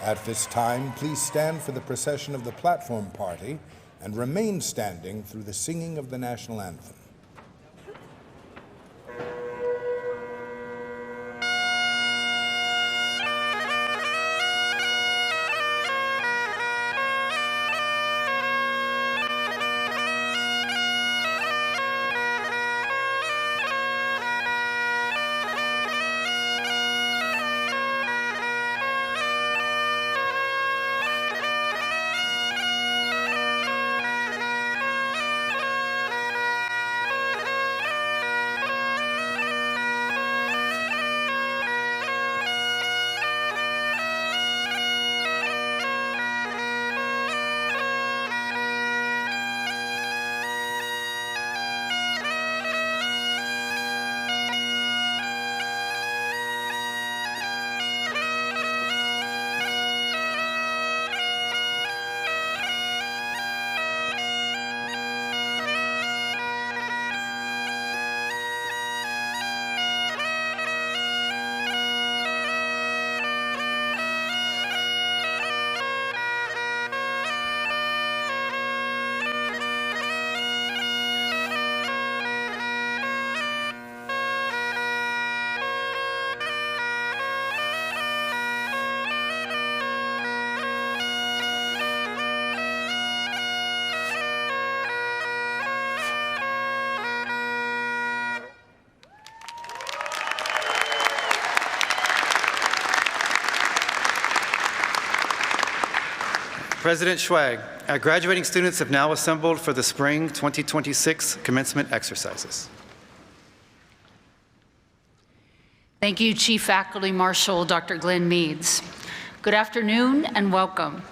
At this time, please stand for the procession of the platform party and remain standing through the singing of the national anthem. President Schwag, our graduating students have now assembled for the spring 2026 commencement exercises. Thank you, Chief Faculty Marshal Dr. Glenn Meads. Good afternoon and welcome.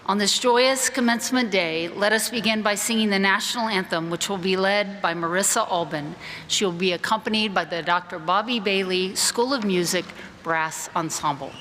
On this joyous commencement day, let us begin by singing the national anthem, which will be led by Marissa Albin. She will be accompanied by the Dr. Bobby Bailey School of Music Brass Ensemble.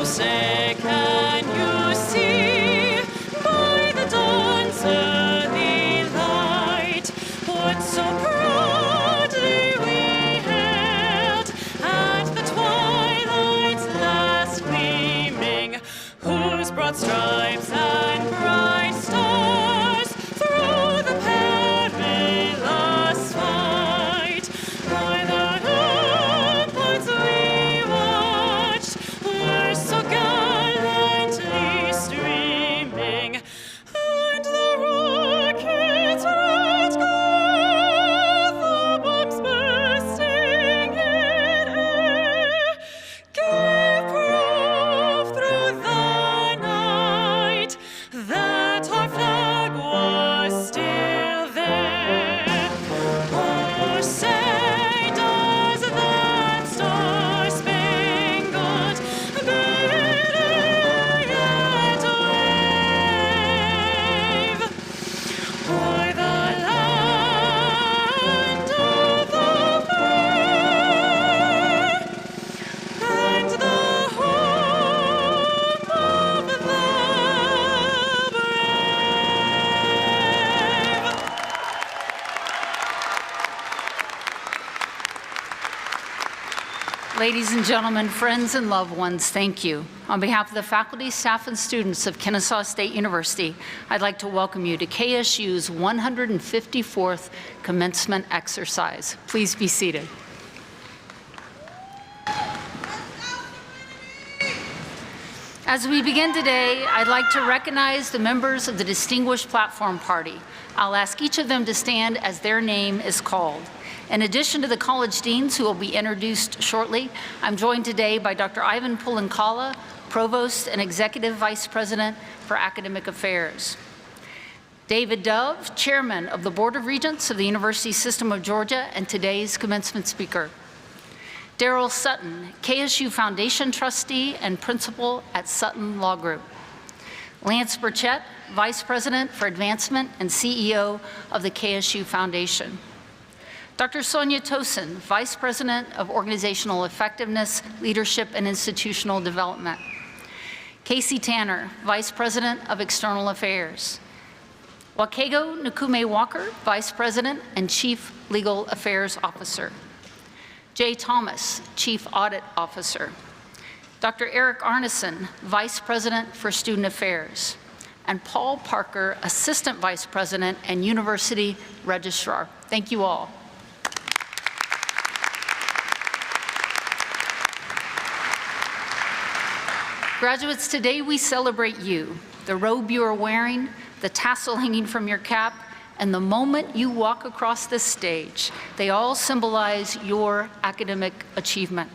Say, can you see by the dawn's early light what so proudly we hailed at the twilight's last gleaming, whose broad stripes and bright stars through the perilous fight by the ramparts we watched were so gallantly streaming, and the rockets at girth, the bombs bursting in air, gave proof through the night that our flag was still there. Oh, say does that star-spangled banner yet wave o'er the land of the fair and the home of the brave? Ladies and gentlemen, friends and loved ones, thank you. On behalf of the faculty, staff, and students of Kennesaw State University, I'd like to welcome you to KSU's 154th commencement exercise. Please be seated. As we begin today, I'd like to recognize the members of the Distinguished Platform Party. I'll ask each of them to stand as their name is called. In addition to the college deans who will be introduced shortly, I'm joined today by Dr. Ivan Pulankala, Provost and Executive Vice President for Academic Affairs. David Dove, Chairman of the Board of Regents of the University System of Georgia and today's commencement speaker. Daryl Sutton, KSU Foundation Trustee and Principal at Sutton Law Group. Lance Burchett, Vice President for Advancement and CEO of the KSU Foundation. Dr. Sonia Tosin, Vice President of Organizational Effectiveness, Leadership, and Institutional Development. Casey Tanner, Vice President of External Affairs. Wakego Nkume Walker, Vice President and Chief Legal Affairs Officer. Jay Thomas, Chief Audit Officer. Dr. Eric Arneson, Vice President for Student Affairs. And Paul Parker, Assistant Vice President and University Registrar. Thank you all. Graduates, today we celebrate you, the robe you are wearing, the tassel hanging from your cap, and the moment you walk across this stage. They all symbolize your academic achievement.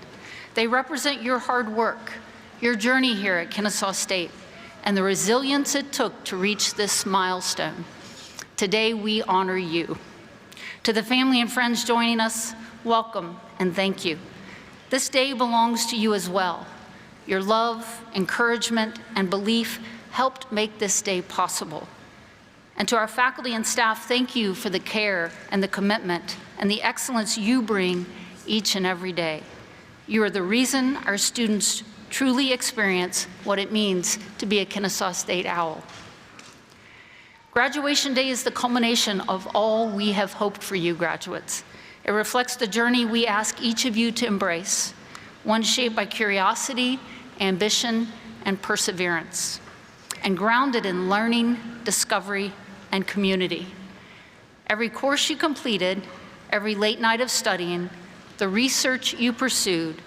They represent your hard work, your journey here at Kennesaw State, and the resilience it took to reach this milestone. Today, we honor you. To the family and friends joining us, welcome and thank you. This day belongs to you as well. Your love, encouragement, and belief helped make this day possible. And to our faculty and staff, thank you for the care and the commitment and the excellence you bring each and every day. You are the reason our students truly experience what it means to be a Kennesaw State owl. Graduation Day is the culmination of all we have hoped for you, graduates. It reflects the journey we ask each of you to embrace, one shaped by curiosity, ambition, and perseverance, and grounded in learning, discovery, and community. Every course you completed, every late night of studying, the research you pursued,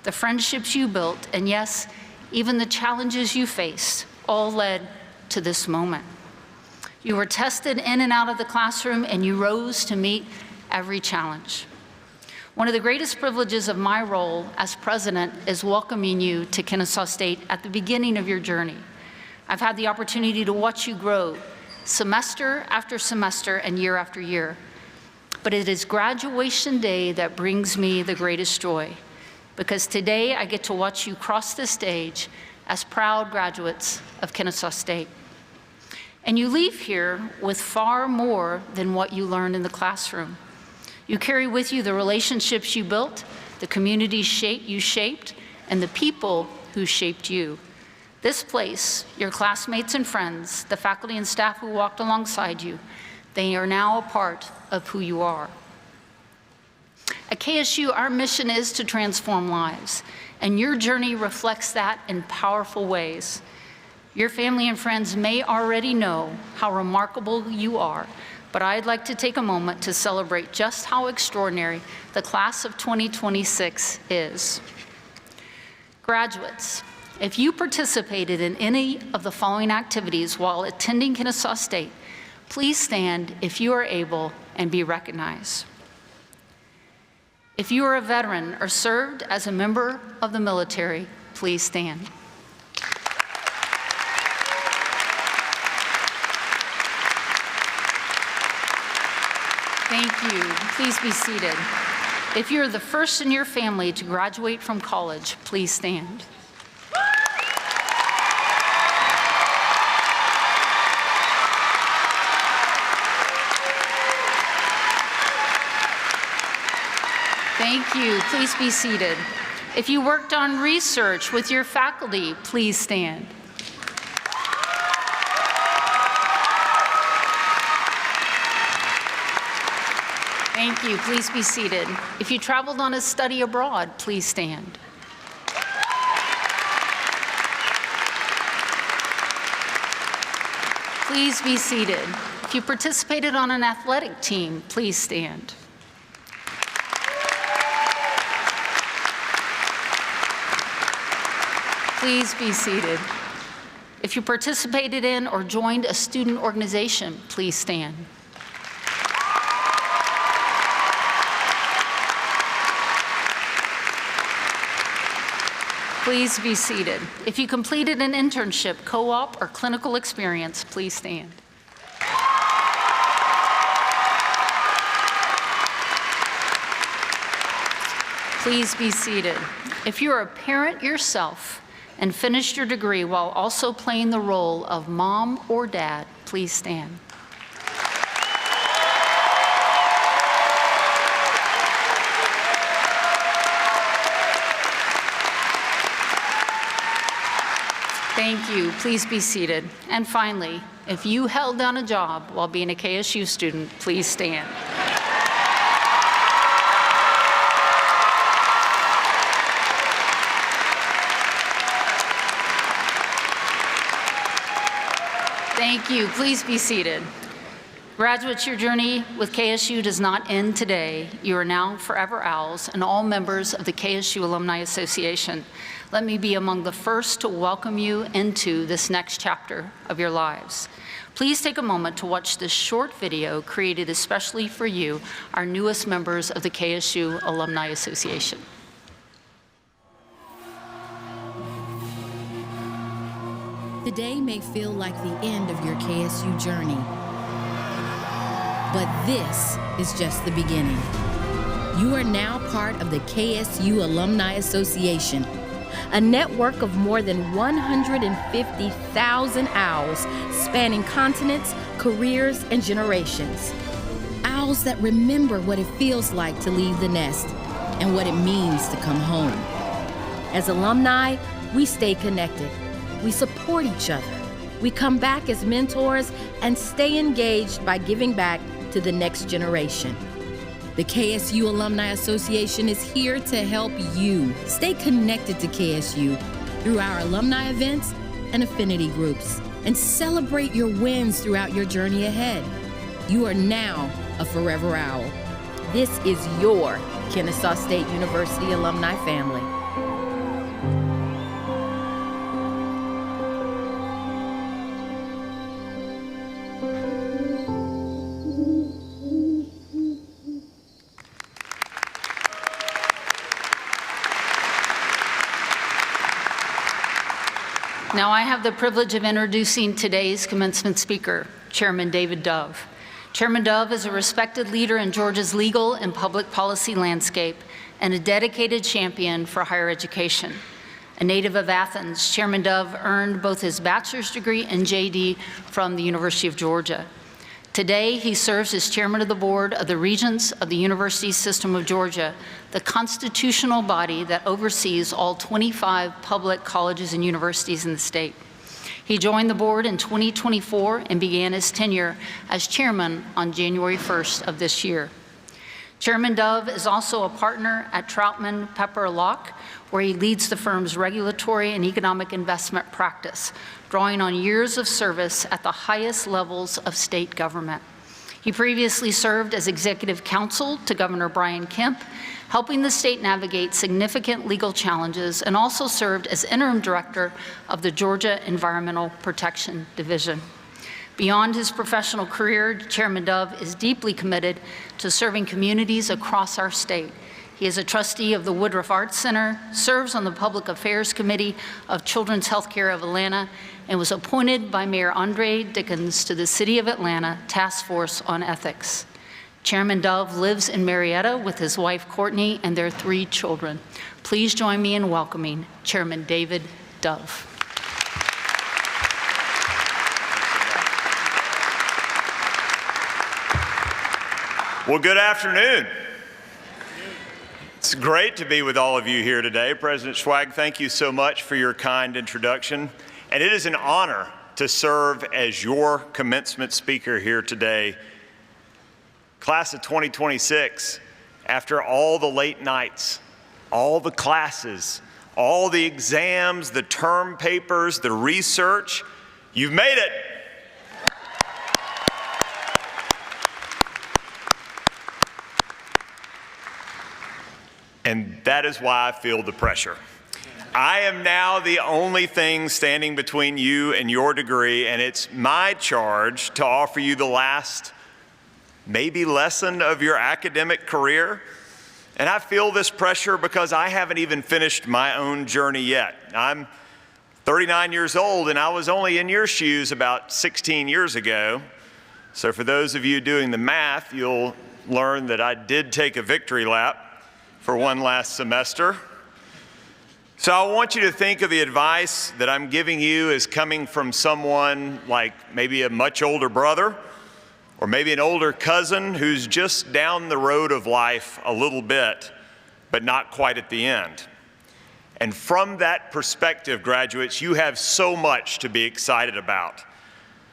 the friendships you built, and yes, even the challenges you faced, all led to this moment. You were tested in and out of the classroom, and you rose to meet every challenge. One of the greatest privileges of my role as president is welcoming you to Kennesaw State at the beginning of your journey. I've had the opportunity to watch you grow semester after semester and year after year. But it is graduation day that brings me the greatest joy, because today I get to watch you cross the stage as proud graduates of Kennesaw State. And you leave here with far more than what you learned in the classroom. You carry with you the relationships you built, the communities you shaped, and the people who shaped you. This place, your classmates and friends, the faculty and staff who walked alongside you, they are now a part of who you are. At KSU, our mission is to transform lives, and your journey reflects that in powerful ways. Your family and friends may already know how remarkable you are, but I'd like to take a moment to celebrate just how extraordinary the class of 2026 is. Graduates, if you participated in any of the following activities while attending Kennesaw State, please stand if you are able and be recognized. If you are a veteran or served as a member of the military, please stand. Thank you. Please be seated. If you're the first in your family to graduate from college, please stand. Thank you. Please be seated. If you worked on research with your faculty, please stand. Thank you. Please be seated. If you traveled on a study abroad, please stand. Please be seated. If you participated on an athletic team, please stand. Please be seated. If you participated in or joined a student organization, please stand. Please be seated. If you completed an internship, co-op, or clinical experience, please stand. Please be seated. If you're a parent yourself and finished your degree while also playing the role of mom or dad, please stand. Thank you. Please be seated. And finally, if you held down a job while being a KSU student, please stand. Thank you. Please be seated. Graduates, your journey with KSU does not end today. You are now forever Owls and all members of the KSU Alumni Association. Let me be among the first to welcome you into this next chapter of your lives. Please take a moment to watch this short video created especially for you, our newest members of the KSU Alumni Association. The day may feel like the end of your KSU journey, but this is just the beginning. You are now part of the KSU Alumni Association, a network of more than 150,000 owls spanning continents, careers, and generations. Owls that remember what it feels like to leave the nest and what it means to come home. As alumni, we stay connected. We support each other. We come back as mentors and stay engaged by giving back to the next generation. The KSU Alumni Association is here to help you stay connected to KSU through our alumni events and affinity groups, and celebrate your wins throughout your journey ahead. You are now a forever owl. This is your Kennesaw State University alumni family. Now I have the privilege of introducing today's commencement speaker, Chairman David Dove. Chairman Dove is a respected leader in Georgia's legal and public policy landscape and a dedicated champion for higher education. A native of Athens, Chairman Dove earned both his bachelor's degree and JD from the University of Georgia. Today, he serves as chairman of the board of the Regents of the University System of Georgia, the constitutional body that oversees all 25 public colleges and universities in the state. He joined the board in 2024 and began his tenure as chairman on January 1st of this year. Chairman Dove is also a partner at Troutman Pepper Locke, where he leads the firm's regulatory and economic investment practice, drawing on years of service at the highest levels of state government. He previously served as executive counsel to Governor Brian Kemp, helping the state navigate significant legal challenges, and also served as interim director of the Georgia Environmental Protection Division. Beyond his professional career, Chairman Dove is deeply committed to serving communities across our state. He is a trustee of the Woodruff Arts Center, serves on the Public Affairs Committee of Children's Healthcare of Atlanta, and was appointed by Mayor Andre Dickens to the City of Atlanta Task Force on Ethics. Chairman Dove lives in Marietta with his wife Courtney and their 3 children. Please join me in welcoming Chairman David Dove. Well, good afternoon. It's great to be with all of you here today. President Schwag, thank you so much for your kind introduction. And it is an honor to serve as your commencement speaker here today. Class of 2026, after all the late nights, all the classes, all the exams, the term papers, the research, you've made it. And that is why I feel the pressure. I am now the only thing standing between you and your degree, and it's my charge to offer you the last, maybe lesson of your academic career. And I feel this pressure because I haven't even finished my own journey yet. I'm 39 years old, and I was only in your shoes about 16 years ago. So for those of you doing the math, you'll learn that I did take a victory lap for one last semester. So I want you to think of the advice that I'm giving you as coming from someone like maybe a much older brother or maybe an older cousin who's just down the road of life a little bit, but not quite at the end. And from that perspective, graduates, you have so much to be excited about.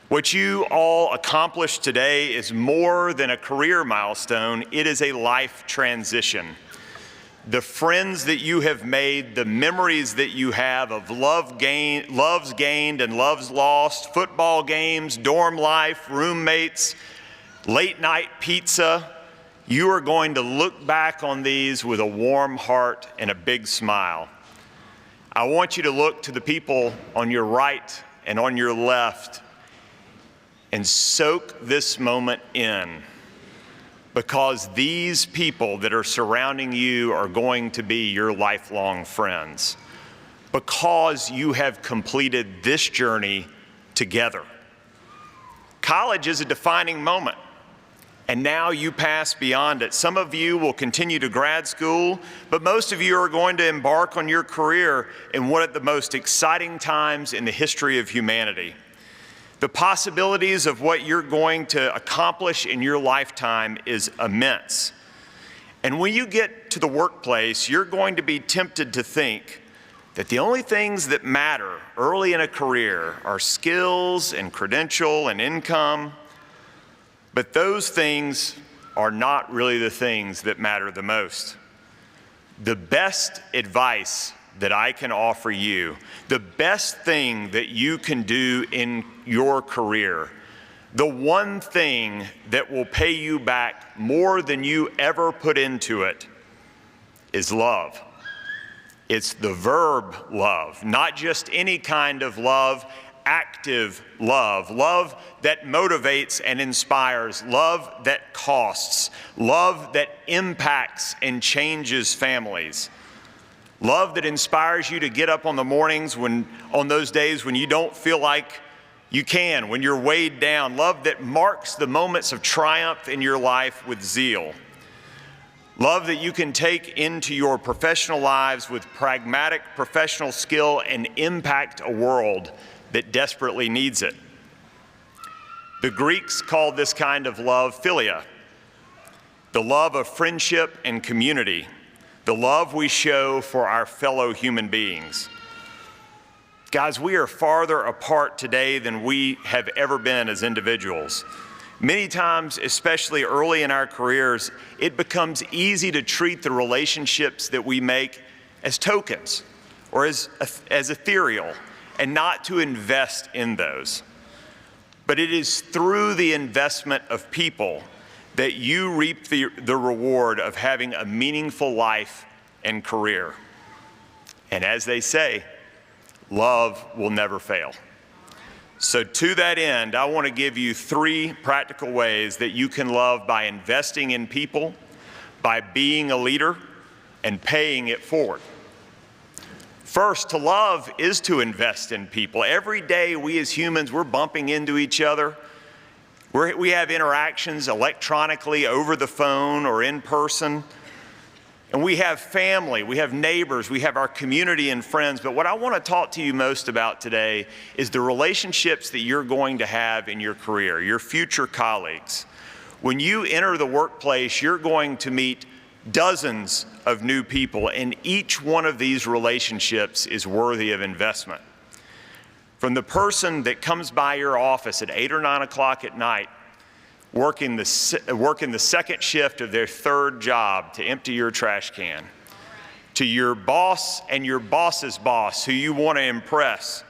What you all accomplished today is more than a career milestone, it is a life transition. The friends that you have made, the memories that you have of loves gained and loves lost, football games, dorm life, roommates, late night pizza, you are going to look back on these with a warm heart and a big smile. I want you to look to the people on your right and on your left and soak this moment in, because these people that are surrounding you are going to be your lifelong friends, because you have completed this journey together. College is a defining moment, and now you pass beyond it. Some of you will continue to grad school, but most of you are going to embark on your career in one of the most exciting times in the history of humanity. The possibilities of what you're going to accomplish in your lifetime is immense. And when you get to the workplace, you're going to be tempted to think that the only things that matter early in a career are skills and credential and income, but those things are not really the things that matter the most. The best advice that I can offer you, the best thing that you can do in your career, the one thing that will pay you back more than you ever put into it, is love. It's the verb love, not just any kind of love, active love, love that motivates and inspires, love that costs, love that impacts and changes families. Love that inspires you to get up on the mornings on those days when you don't feel like you can, when you're weighed down. Love that marks the moments of triumph in your life with zeal. Love that you can take into your professional lives with pragmatic professional skill and impact a world that desperately needs it. The Greeks called this kind of love philia, the love of friendship and community, the love we show for our fellow human beings. Guys, we are farther apart today than we have ever been as individuals. Many times, especially early in our careers, it becomes easy to treat the relationships that we make as tokens or as ethereal, and not to invest in those. But it is through the investment of people that you reap the reward of having a meaningful life and career. And as they say, love will never fail. So to that end, I want to give you 3 practical ways that you can love by investing in people, by being a leader, and paying it forward. First, to love is to invest in people. Every day we as humans, we're bumping into each other. We have interactions electronically, over the phone, or in person. And we have family, we have neighbors, we have our community and friends. But what I want to talk to you most about today is the relationships that you're going to have in your career, your future colleagues. When you enter the workplace, you're going to meet dozens of new people, and each one of these relationships is worthy of investment. From the person that comes by your office at 8 or 9 o'clock at night, working the second shift of their 3rd job to empty your trash can, to your boss and your boss's boss who you want to impress,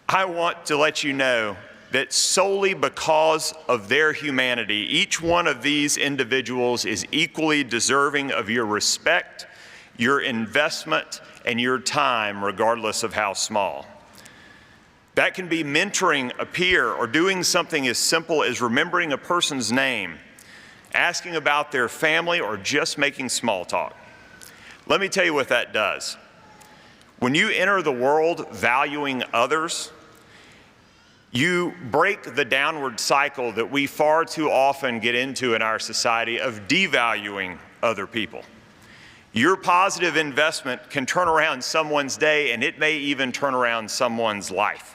I want to let you know that solely because of their humanity, each one of these individuals is equally deserving of your respect, your investment, and your time, regardless of how small. That can be mentoring a peer or doing something as simple as remembering a person's name, asking about their family, or just making small talk. Let me tell you what that does. When you enter the world valuing others, you break the downward cycle that we far too often get into in our society of devaluing other people. Your positive investment can turn around someone's day, and it may even turn around someone's life.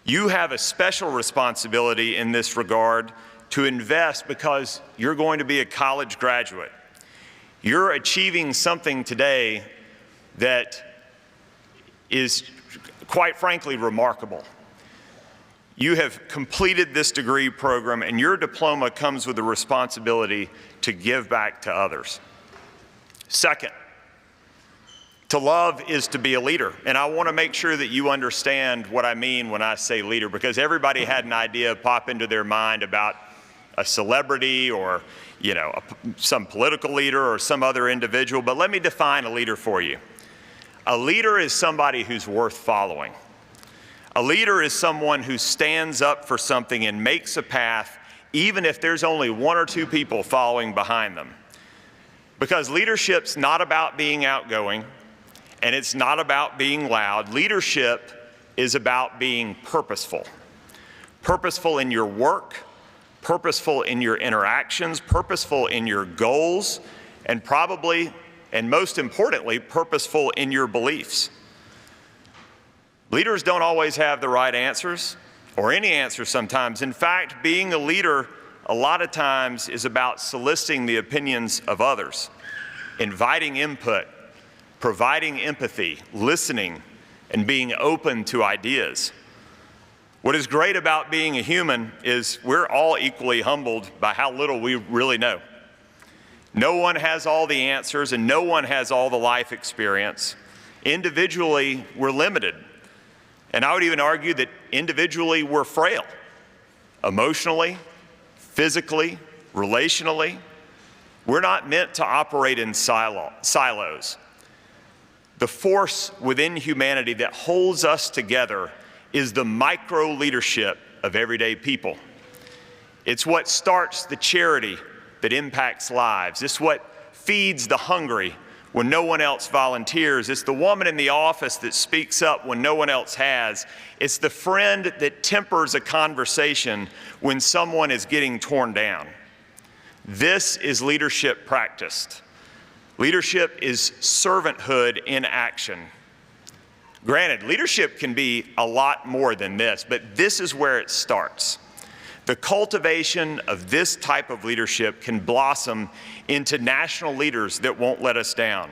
You have a special responsibility in this regard to invest because you're going to be a college graduate. You're achieving something today that is, quite frankly, remarkable. You have completed this degree program, and your diploma comes with the responsibility to give back to others. Second, to love is to be a leader. And I want to make sure that you understand what I mean when I say leader, because everybody had an idea pop into their mind about a celebrity or, some political leader or some other individual. But let me define a leader for you. A leader is somebody who's worth following. A leader is someone who stands up for something and makes a path, even if there's only one or two people following behind them. Because leadership's not about being outgoing, and it's not about being loud. Leadership is about being purposeful. Purposeful in your work, purposeful in your interactions, purposeful in your goals, and probably, and most importantly, purposeful in your beliefs. Leaders don't always have the right answers, or any answers sometimes. In fact, being a leader a lot of times is about soliciting the opinions of others, inviting input, providing empathy, listening, and being open to ideas. What is great about being a human is we're all equally humbled by how little we really know. No one has all the answers, and no one has all the life experience. Individually, we're limited. And I would even argue that individually we're frail, emotionally, physically, relationally. We're not meant to operate in silos. The force within humanity that holds us together is the micro-leadership of everyday people. It's what starts the charity that impacts lives. It's what feeds the hungry when no one else volunteers. It's the woman in the office that speaks up when no one else has. It's the friend that tempers a conversation when someone is getting torn down. This is leadership practiced. Leadership is servanthood in action. Granted, leadership can be a lot more than this, but this is where it starts. The cultivation of this type of leadership can blossom into national leaders that won't let us down,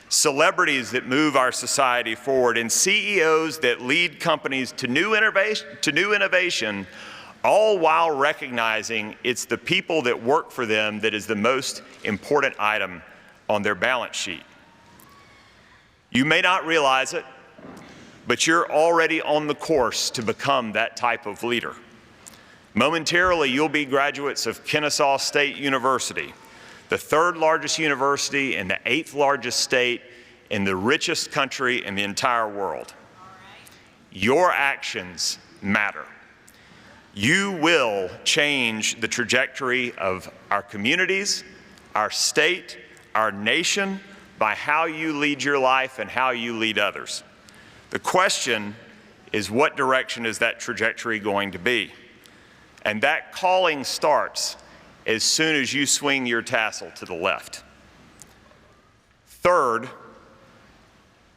celebrities that move our society forward, and CEOs that lead companies to new innovation, all while recognizing it's the people that work for them that is the most important item on their balance sheet. You may not realize it, but you're already on the course to become that type of leader. Momentarily, you'll be graduates of Kennesaw State University, the third largest university in the 8th largest state in the richest country in the entire world. Your actions matter. You will change the trajectory of our communities, our state, our nation by how you lead your life and how you lead others. The question is, what direction is that trajectory going to be? And that calling starts as soon as you swing your tassel to the left. Third,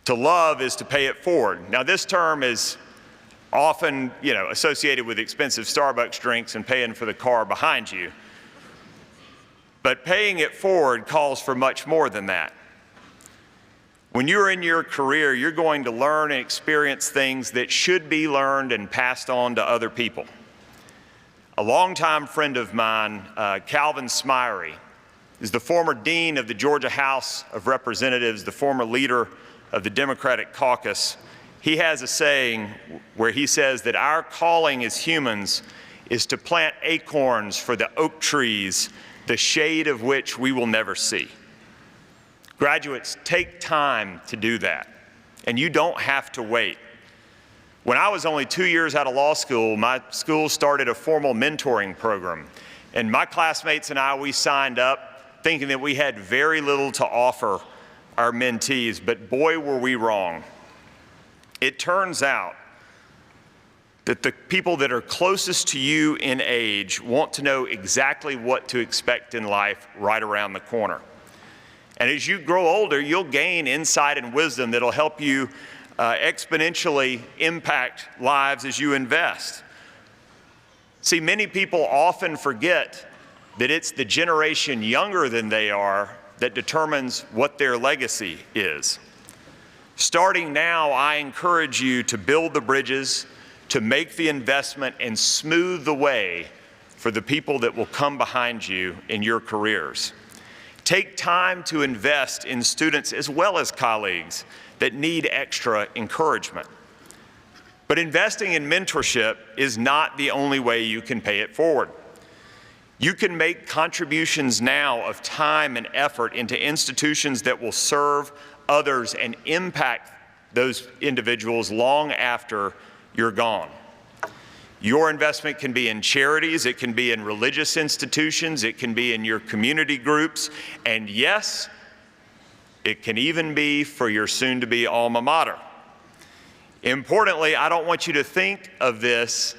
to love is to pay it forward. Now, this term is often, associated with expensive Starbucks drinks and paying for the car behind you. But paying it forward calls for much more than that. When you're in your career, you're going to learn and experience things that should be learned and passed on to other people. A longtime friend of mine, Calvin Smyrie, is the former dean of the Georgia House of Representatives, the former leader of the Democratic caucus. He has a saying where he says that our calling as humans is to plant acorns for the oak trees, the shade of which we will never see. Graduates, take time to do that, and you don't have to wait. When I was only 2 years out of law school, my school started a formal mentoring program, and my classmates and I, we signed up thinking that we had very little to offer our mentees, but boy, were we wrong. It turns out that the people that are closest to you in age want to know exactly what to expect in life right around the corner. And as you grow older, you'll gain insight and wisdom that'll help you exponentially impact lives as you invest. See, many people often forget that it's the generation younger than they are that determines what their legacy is. Starting now, I encourage you to build the bridges, to make the investment and smooth the way for the people that will come behind you in your careers. Take time to invest in students as well as colleagues that need extra encouragement. But investing in mentorship is not the only way you can pay it forward. You can make contributions now of time and effort into institutions that will serve others and impact those individuals long after you're gone. Your investment can be in charities, it can be in religious institutions, it can be in your community groups, and yes, it can even be for your soon-to-be alma mater. Importantly, I don't want you to think of this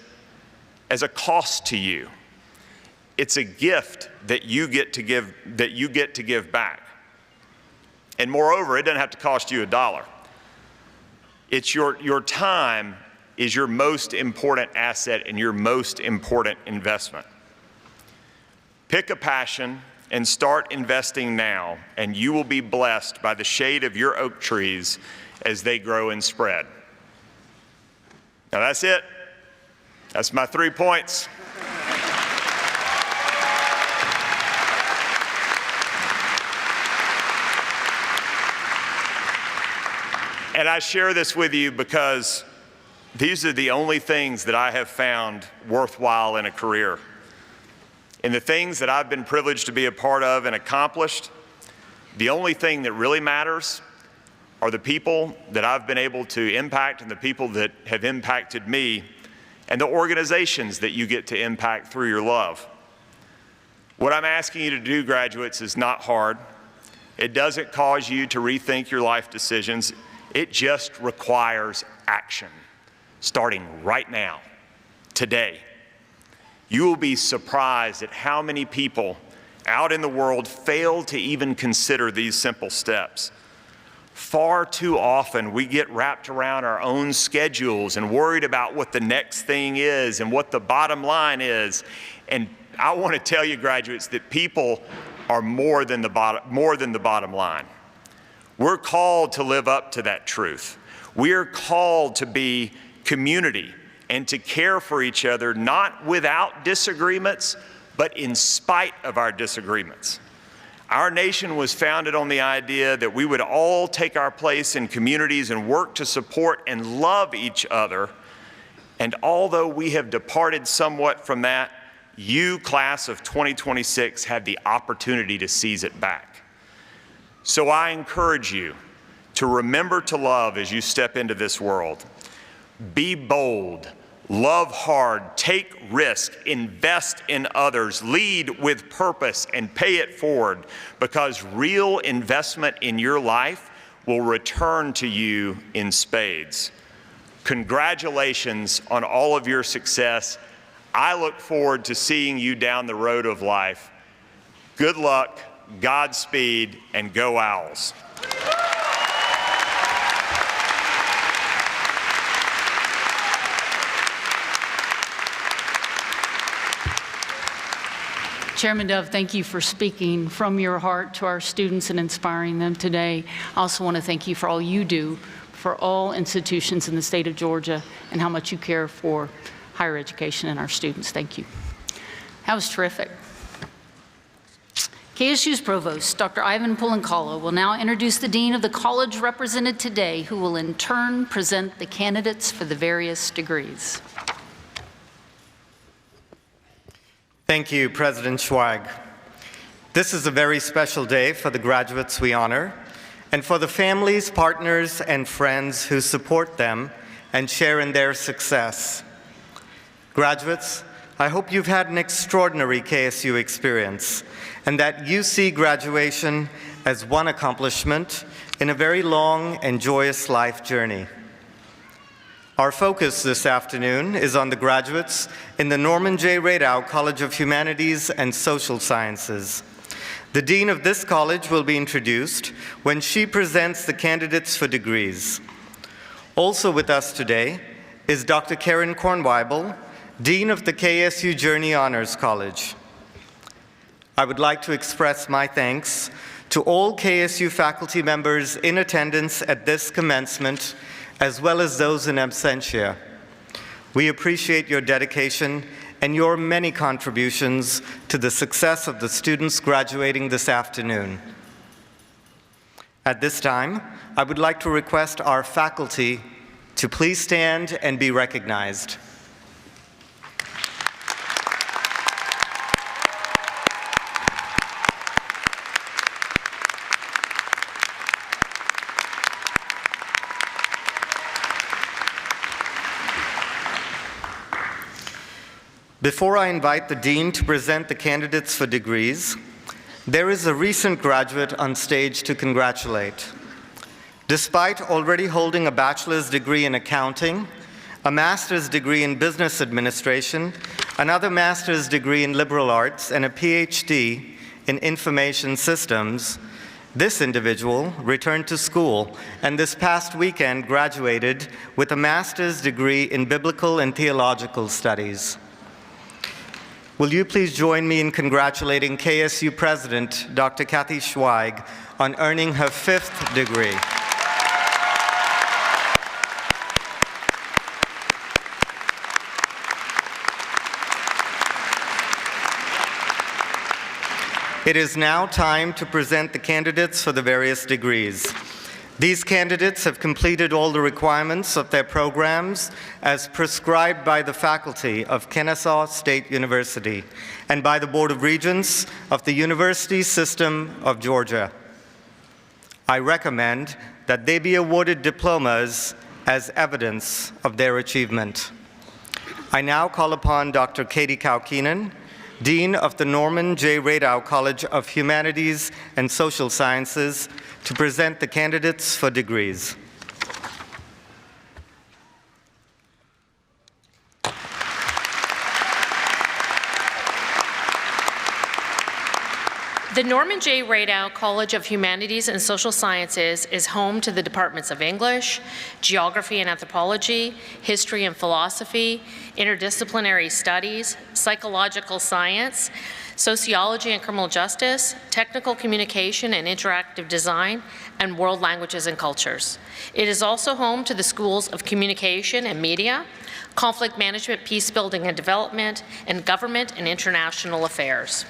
as a cost to you. It's a gift that you get to give back. And moreover, it doesn't have to cost you $1. It's your time is your most important asset and your most important investment. Pick a passion and start investing now, and you will be blessed by the shade of your oak trees as they grow and spread. Now that's it. That's my 3 points. And I share this with you because these are the only things that I have found worthwhile in a career. In the things that I've been privileged to be a part of and accomplished, the only thing that really matters are the people that I've been able to impact and the people that have impacted me and the organizations that you get to impact through your love. What I'm asking you to do, graduates, is not hard. It doesn't cause you to rethink your life decisions. It just requires action, starting right now, today. You will be surprised at how many people out in the world fail to even consider these simple steps. Far too often, we get wrapped around our own schedules and worried about what the next thing is and what the bottom line is. And I want to tell you, graduates, that people are more than the bottom line. We're called to live up to that truth. We're called to be community and to care for each other, not without disagreements, but in spite of our disagreements. Our nation was founded on the idea that we would all take our place in communities and work to support and love each other. And although we have departed somewhat from that, you, class of 2026, have the opportunity to seize it back. So I encourage you to remember to love as you step into this world. Be bold, love hard, take risk, invest in others, lead with purpose, and pay it forward, because real investment in your life will return to you in spades. Congratulations on all of your success. I look forward to seeing you down the road of life. Good luck, Godspeed, and go Owls. Chairman Dove, thank you for speaking from your heart to our students and inspiring them today. I also want to thank you for all you do for all institutions in the state of Georgia and how much you care for higher education and our students. Thank you. That was terrific. KSU's Provost, Dr. Ivan Pulenkala, will now introduce the Dean of the college represented today, who will in turn present the candidates for the various degrees. Thank you, President Schweig. This is a very special day for the graduates we honor, and for the families, partners, and friends who support them and share in their success. Graduates, I hope you've had an extraordinary KSU experience, and that you see graduation as one accomplishment in a very long and joyous life journey. Our focus this afternoon is on the graduates in the Norman J. Radow College of Humanities and Social Sciences. The dean of this college will be introduced when she presents the candidates for degrees. Also with us today is Dr. Karen Kornweibel, Dean of the KSU Journey Honors College. I would like to express my thanks to all KSU faculty members in attendance at this commencement, as well as those in absentia. We appreciate your dedication and your many contributions to the success of the students graduating this afternoon. At this time, I would like to request our faculty to please stand and be recognized. Before I invite the Dean to present the candidates for degrees, there is a recent graduate on stage to congratulate. Despite already holding a bachelor's degree in accounting, a master's degree in business administration, another master's degree in liberal arts, and a PhD in information systems, this individual returned to school and this past weekend graduated with a master's degree in biblical and theological studies. Will you please join me in congratulating KSU President Dr. Kathy Schweig on earning her 5th degree. It is now time to present the candidates for the various degrees. These candidates have completed all the requirements of their programs as prescribed by the faculty of Kennesaw State University and by the Board of Regents of the University System of Georgia. I recommend that they be awarded diplomas as evidence of their achievement. I now call upon Dr. Katie Kaukinen, Dean of the Norman J. Radow College of Humanities and Social Sciences, to present the candidates for degrees. The Norman J. Radow College of Humanities and Social Sciences is home to the departments of English, Geography and Anthropology, History and Philosophy, Interdisciplinary Studies, Psychological Science, Sociology and Criminal Justice, Technical Communication and Interactive Design, and World Languages and Cultures. It is also home to the schools of Communication and Media, Conflict Management, Peace Building and Development, and Government and International Affairs.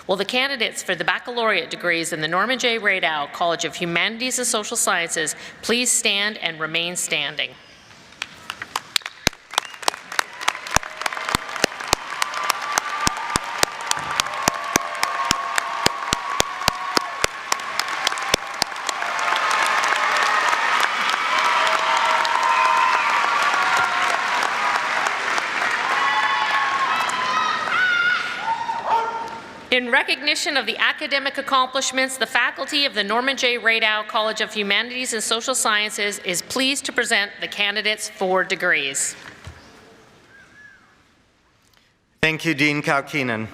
Will the candidates for the baccalaureate degrees in the Norman J. Radow College of Humanities and Social Sciences please stand and remain standing? In recognition of the academic accomplishments, the faculty of the Norman J. Radow College of Humanities and Social Sciences is pleased to present the candidates for degrees. Thank you, Dean Kaukinen.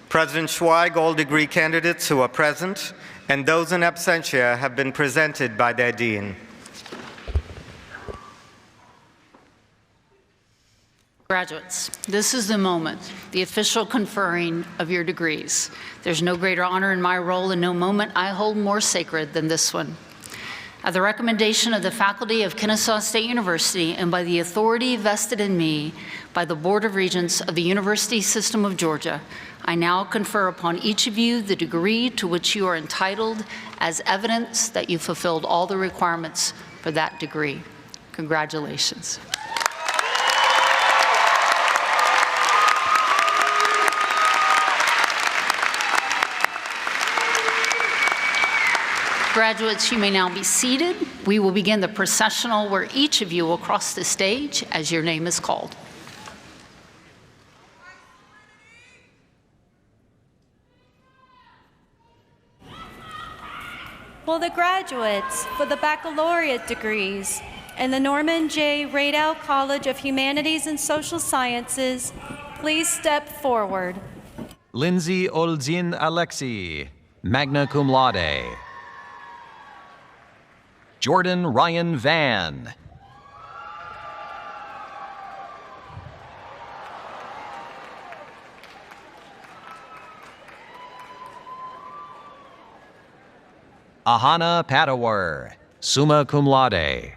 President Schweig, all degree candidates who are present and those in absentia have been presented by their dean. Graduates, this is the moment, the official conferring of your degrees. There's no greater honor in my role and no moment I hold more sacred than this one. At the recommendation of the faculty of Kennesaw State University and by the authority vested in me by the Board of Regents of the University System of Georgia, I now confer upon each of you the degree to which you are entitled as evidence that you fulfilled all the requirements for that degree. Congratulations. Graduates, you may now be seated. We will begin the processional where each of you will cross the stage as your name is called. Will the graduates for the baccalaureate degrees in the Norman J. Radow College of Humanities and Social Sciences please step forward? Lindsay Oldzin Alexi, magna cum laude. Jordan Ryan Van. Ahana Padawar, summa cum laude.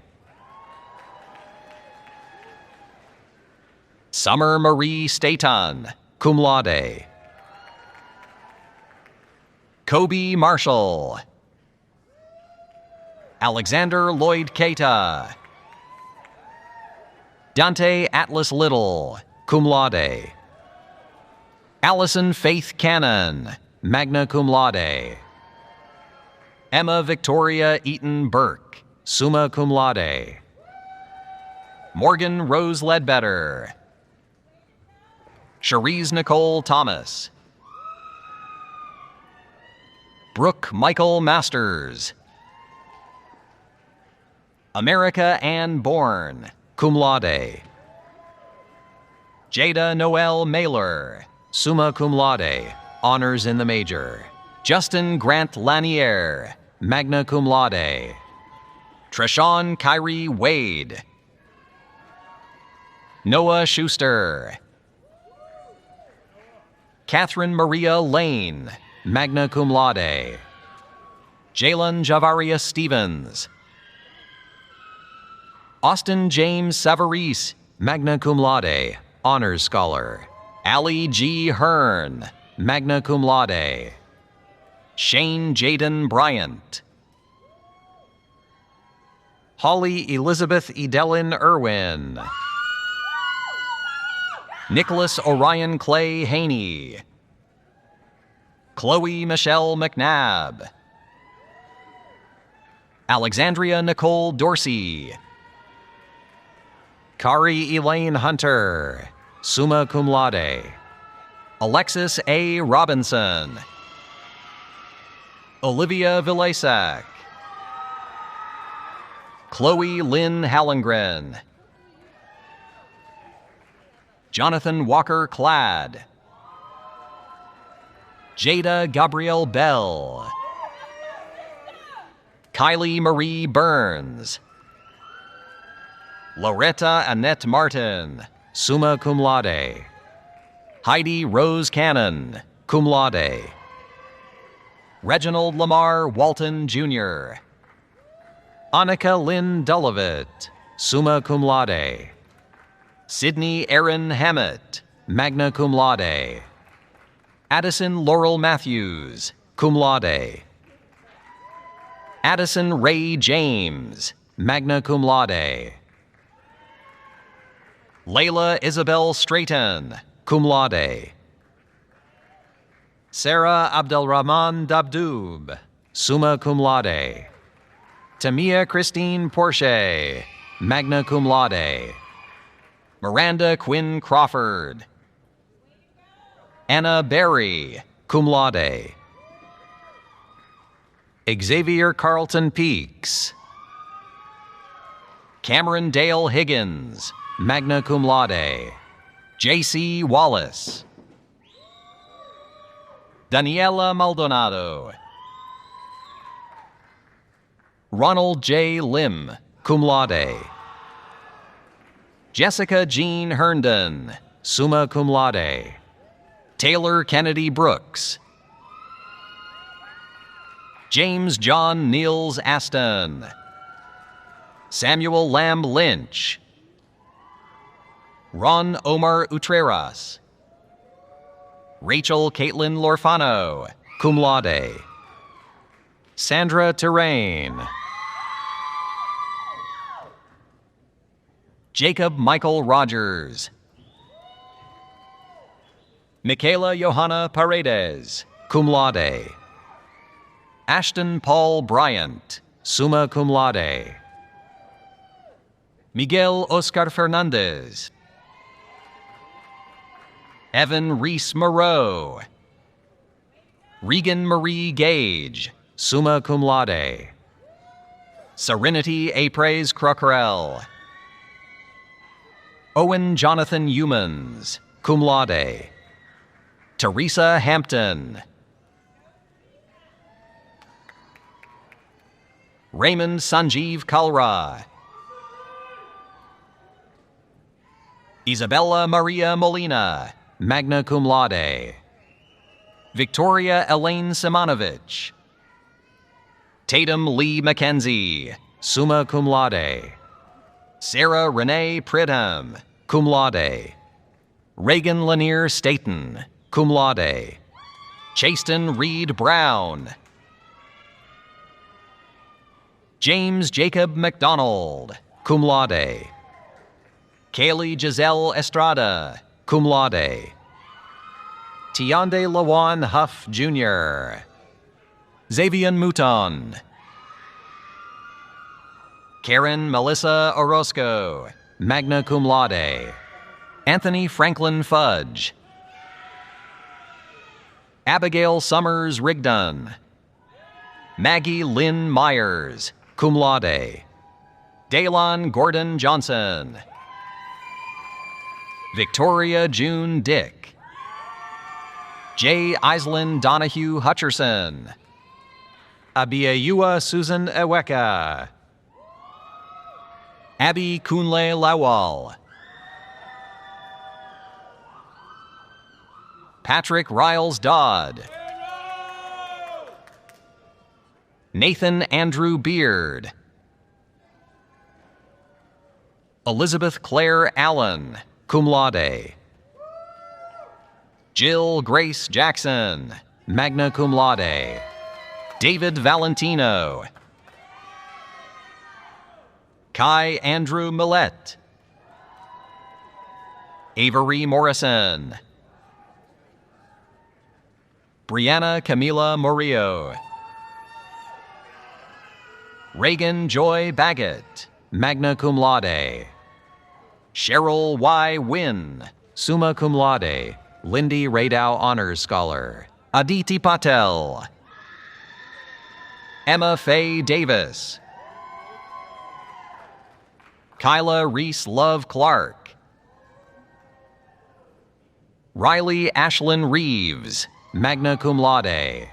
Summer Marie Staton, cum laude. Kobe Marshall. Alexander Lloyd Keita. Dante Atlas Little, cum laude. Allison Faith Cannon, magna cum laude. Emma Victoria Eaton Burke, summa cum laude. Morgan Rose Ledbetter. Cherise Nicole Thomas. Brooke Michael Masters. America Ann Bourne, cum laude. Jada Noel Mailer, summa cum laude, honors in the major. Justin Grant Lanier, magna cum laude. Treshawn Kyrie Wade. Noah Schuster. Catherine Maria Lane, magna cum laude. Jalen Javarius Stevens. Austin James Savarese, magna cum laude, honors scholar. Allie G. Hearn, magna cum laude. Shane Jaden Bryant. Holly Elizabeth Edelin Irwin. Nicholas Orion Clay Haney. Chloe Michelle McNabb. Alexandria Nicole Dorsey. Kari Elaine Hunter, summa cum laude. Alexis A. Robinson. Olivia Villasac. Chloe Lynn Hallengren. Jonathan Walker Cladd. Jada Gabrielle Bell. Kylie Marie Burns. Loretta Annette Martin, summa cum laude. Heidi Rose Cannon, cum laude. Reginald Lamar Walton, Jr. Annika Lynn Dullevitt, summa cum laude. Sydney Aaron Hammett, magna cum laude. Addison Laurel Matthews, cum laude. Addison Ray James, magna cum laude. Layla Isabel Straighton, cum laude. Sarah Abdelrahman Dabdoob, summa cum laude. Tamia Christine Porsche, magna cum laude. Miranda Quinn Crawford. Anna Berry, cum laude. Xavier Carlton Peaks. Cameron Dale Higgins, magna cum laude. J.C. Wallace. Daniela Maldonado. Ronald J. Lim, cum laude. Jessica Jean Herndon, summa cum laude. Taylor Kennedy Brooks. James John Niels Aston. Samuel Lamb Lynch. Ron Omar Utreras. Rachel Caitlin Lorfano, cum laude. Sandra Terrain. Jacob Michael Rogers. Michaela Johanna Paredes, cum laude. Ashton Paul Bryant, summa cum laude. Miguel Oscar Fernandez. Evan Reese Moreau. Regan Marie Gage, summa cum laude. Serenity Apres Croquerel. Owen Jonathan Humans, cum laude. Teresa Hampton. Raymond Sanjeev Kalra. Isabella Maria Molina, magna cum laude. Victoria Elaine Simonovich. Tatum Lee McKenzie, summa cum laude. Sarah Renee Pridham, cum laude. Reagan Lanier Staten, cum laude. Chasten Reed Brown. James Jacob McDonald, cum laude. Kaylee Giselle Estrada, cum laude. Tiande Lawan Huff, Jr. Xavier Mouton. Karen Melissa Orozco, magna cum laude. Anthony Franklin Fudge. Abigail Summers Rigdon. Maggie Lynn Myers, cum laude. Daylon Gordon Johnson. Victoria June Dick. J. Iselin Donahue Hutcherson. Abiayua Susan Eweka. Abby Kunle Lawal. Patrick Riles Dodd. Nathan Andrew Beard. Elizabeth Claire Allen, cum laude. Jill Grace Jackson, magna cum laude. David Valentino. Kai Andrew Millette. Avery Morrison. Brianna Camila Murillo. Reagan Joy Baggett, magna cum laude. Cheryl Y. Wynn, summa cum laude. Lindy Radau Honors Scholar. Aditi Patel. Emma Faye Davis. Kyla Reese Love Clark. Riley Ashlyn Reeves, magna cum laude.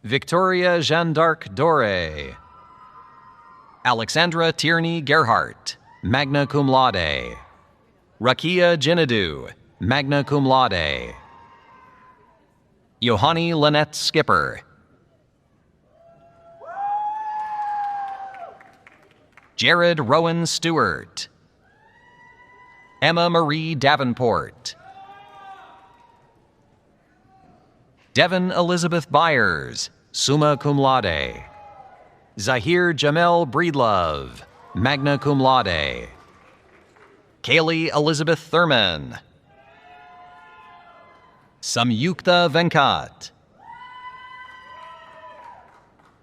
Victoria Jeanne d'Arc Dore. Alexandra Tierney Gerhart, magna cum laude. Rakia Jinadu, magna cum laude. Yohani Lynette Skipper. Jared Rowan Stewart. Emma Marie Davenport. Devin Elizabeth Byers, summa cum laude. Zahir Jamel Breedlove, magna cum laude. Kaylee Elizabeth Thurman. Samyukta Venkat.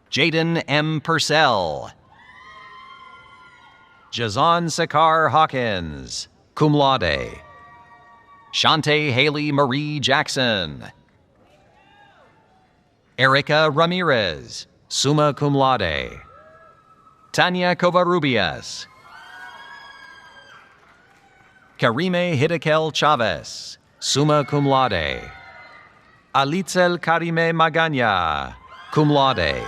Jaden M. Purcell. Jazan Sakar Hawkins, cum laude. Shante Haley Marie Jackson. Erica Ramirez, summa cum laude. Tanya Covarrubias. Karime Hidekel Chavez, summa cum laude. Alitzel Karime Magana, cum laude.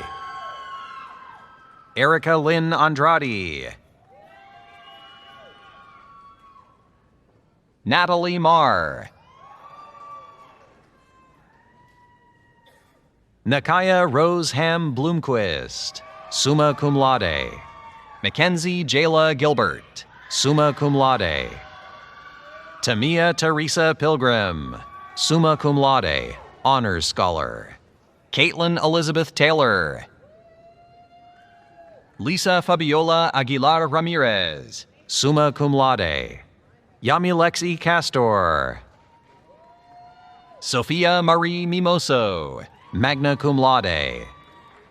Erica Lynn Andrade. Natalie Marr. Nakaya Rose Ham Bloomquist, summa cum laude. Mackenzie Jayla Gilbert, summa cum laude. Tamia Teresa Pilgrim, summa cum laude, honors scholar. Caitlin Elizabeth Taylor. Lisa Fabiola Aguilar Ramirez, summa cum laude. Yamilexi Castor. Sophia Marie Mimoso, magna cum laude.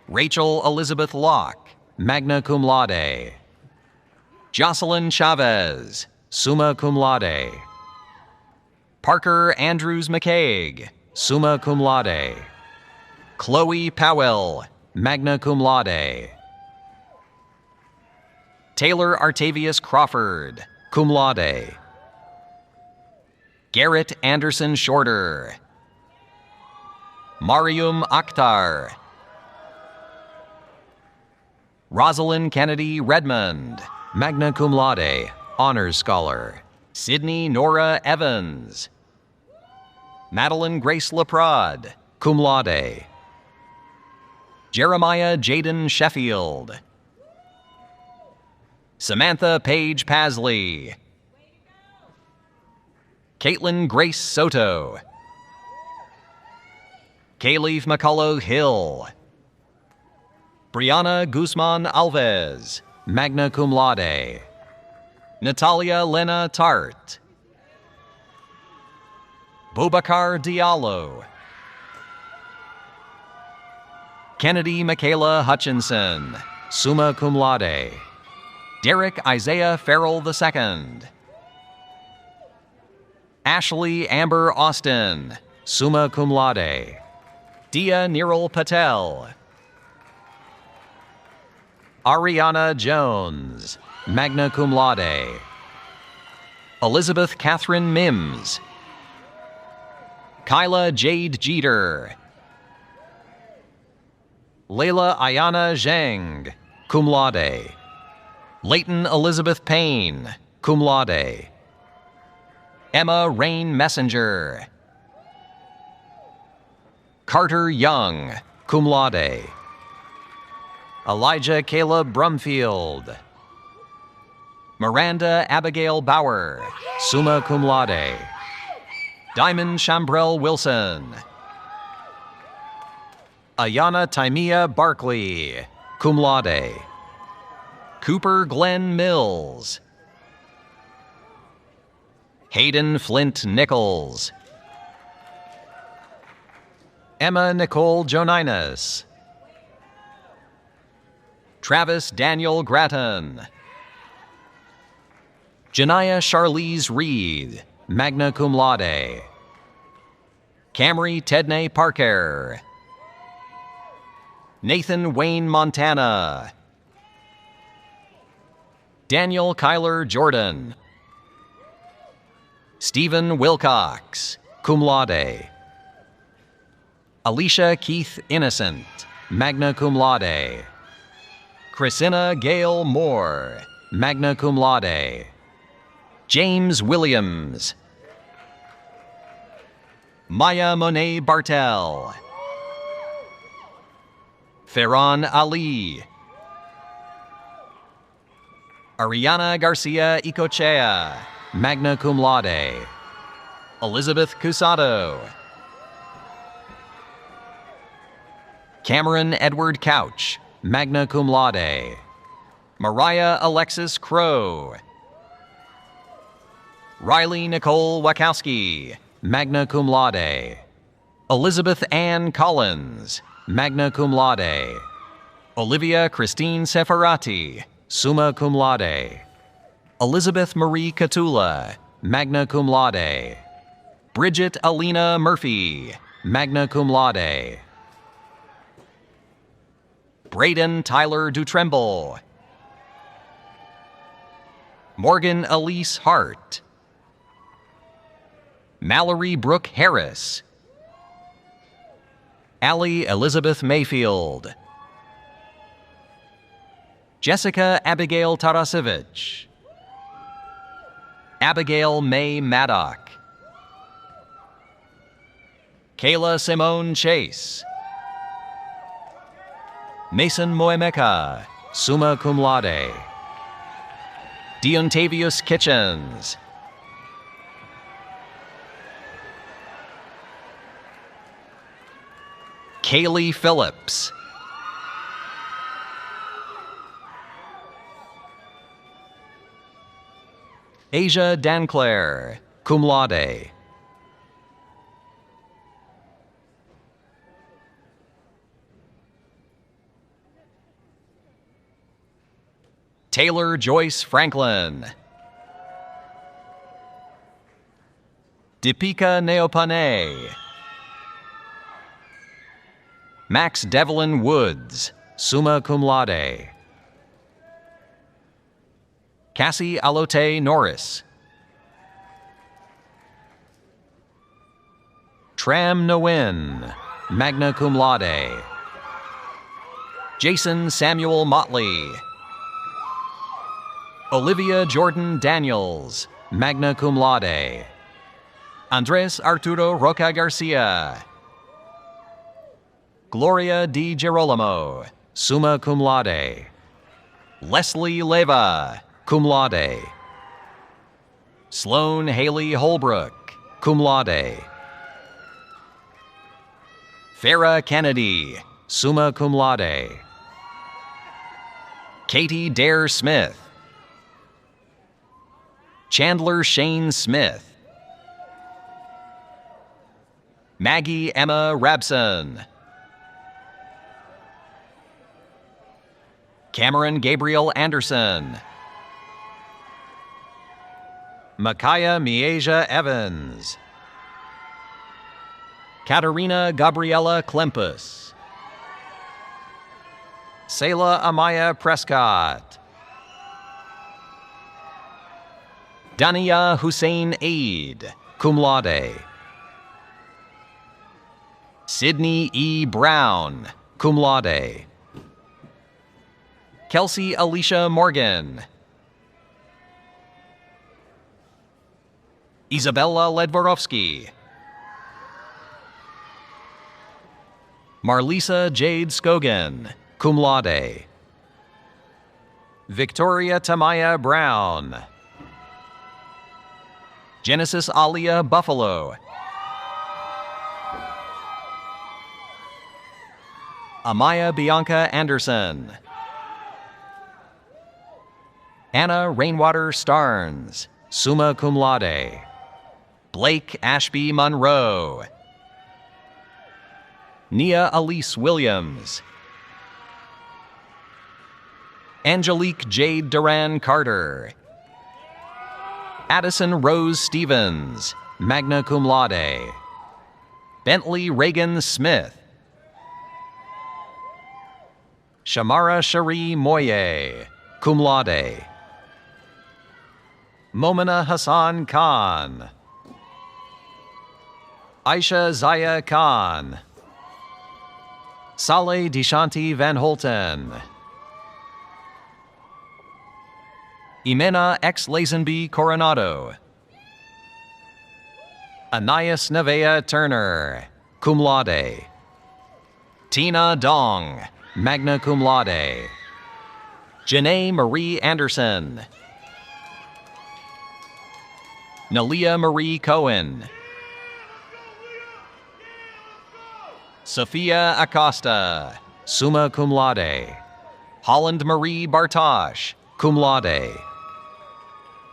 Rachel Elizabeth Locke, magna cum laude. Jocelyn Chavez, summa cum laude. Parker Andrews McCaig, summa cum laude. Chloe Powell, magna cum laude. Taylor Artavius Crawford, cum laude. Garrett Anderson Shorter. Mariam Akhtar. Rosalind Kennedy Redmond, magna cum laude, honors scholar. Sydney Nora Evans. Madeline Grace Laprade, cum laude. Jeremiah Jaden Sheffield. Samantha Paige Pasley. Caitlin Grace Soto. Kayleigh McCullough Hill. Brianna Guzman Alves, magna cum laude. Natalia Lena Tart. Boubacar Diallo. Kennedy Michaela Hutchinson, summa cum laude. Derek Isaiah Farrell II. Ashley Amber Austin, summa cum laude. Dia Niral Patel. Ariana Jones, magna cum laude. Elizabeth Catherine Mims. Kyla Jade Jeter. Layla Ayana Zhang, cum laude. Leighton Elizabeth Payne, cum laude. Emma Rain Messenger. Carter Young, cum laude. Elijah Caleb Brumfield. Miranda Abigail Bauer, summa cum laude. Diamond Chambrell Wilson. Ayana Timea Barkley, cum laude. Cooper Glenn Mills. Hayden Flint Nichols. Emma Nicole Joninas. Travis Daniel Gratton. Janiyah Charlize Reed, magna cum laude. Camry Tedney Parker. Nathan Wayne Montana. Daniel Kyler Jordan. Stephen Wilcox, cum laude. Alicia Keith Innocent, magna cum laude. Christina Gale Moore, magna cum laude. James Williams. Maya Monet Bartel. Ferran Ali. Ariana Garcia Icochea, magna cum laude. Elizabeth Cusado. Cameron Edward Couch, magna cum laude. Mariah Alexis Crow. Riley Nicole Wachowski, magna cum laude. Elizabeth Ann Collins, magna cum laude. Olivia Christine Seferati, summa cum laude. Elizabeth Marie Catula, magna cum laude. Bridget Alina Murphy, magna cum laude. Braden Tyler Dutremble. Morgan Elise Hart. Mallory Brooke Harris. Allie Elizabeth Mayfield. Jessica Abigail Tarasevich. Abigail May Maddock. Kayla Simone Chase. Mason Moemeka, summa cum laude. Deontavius Kitchens. Kaylee Phillips. Asia Danclair, cum laude. Taylor Joyce Franklin. Deepika Neopane. Max Devlin Woods, summa cum laude. Cassie Alote Norris. Tram Nguyen, magna cum laude. Jason Samuel Motley. Olivia Jordan Daniels, magna cum laude. Andres Arturo Roca Garcia. Gloria Di Girolamo, summa cum laude. Leslie Leva, cum laude. Sloan Haley Holbrook, cum laude. Farrah Kennedy, summa cum laude. Katie Dare Smith. Chandler Shane Smith. Maggie Emma Rabson. Cameron Gabriel Anderson. Micaiah Miesia Evans. Katerina Gabriela Klempus. Selah Amaya Prescott. Dania Hussein Aid, cum laude. Sydney E. Brown, cum laude. Kelsey Alicia Morgan. Isabella Ledvorovsky. Marlisa Jade Scogan, cum laude. Victoria Tamaya Brown. Genesis Alia Buffalo. Amaya Bianca Anderson. Anna Rainwater Starnes, summa cum laude. Blake Ashby Monroe. Nia Elise Williams. Angelique Jade Duran Carter. Addison Rose Stevens, magna cum laude. Bentley Reagan Smith. Shamara Cherie Moye, cum laude. Momina Hassan Khan. Aisha Zaya Khan. Saleh Dishanti Van Holten. Imena X. Lazenby Coronado. Anais Nevea Turner, cum laude. Tina Dong, magna cum laude. Janae Marie Anderson. Nalia Marie Cohen. Sophia Acosta, summa cum laude. Holland Marie Bartosh, cum laude.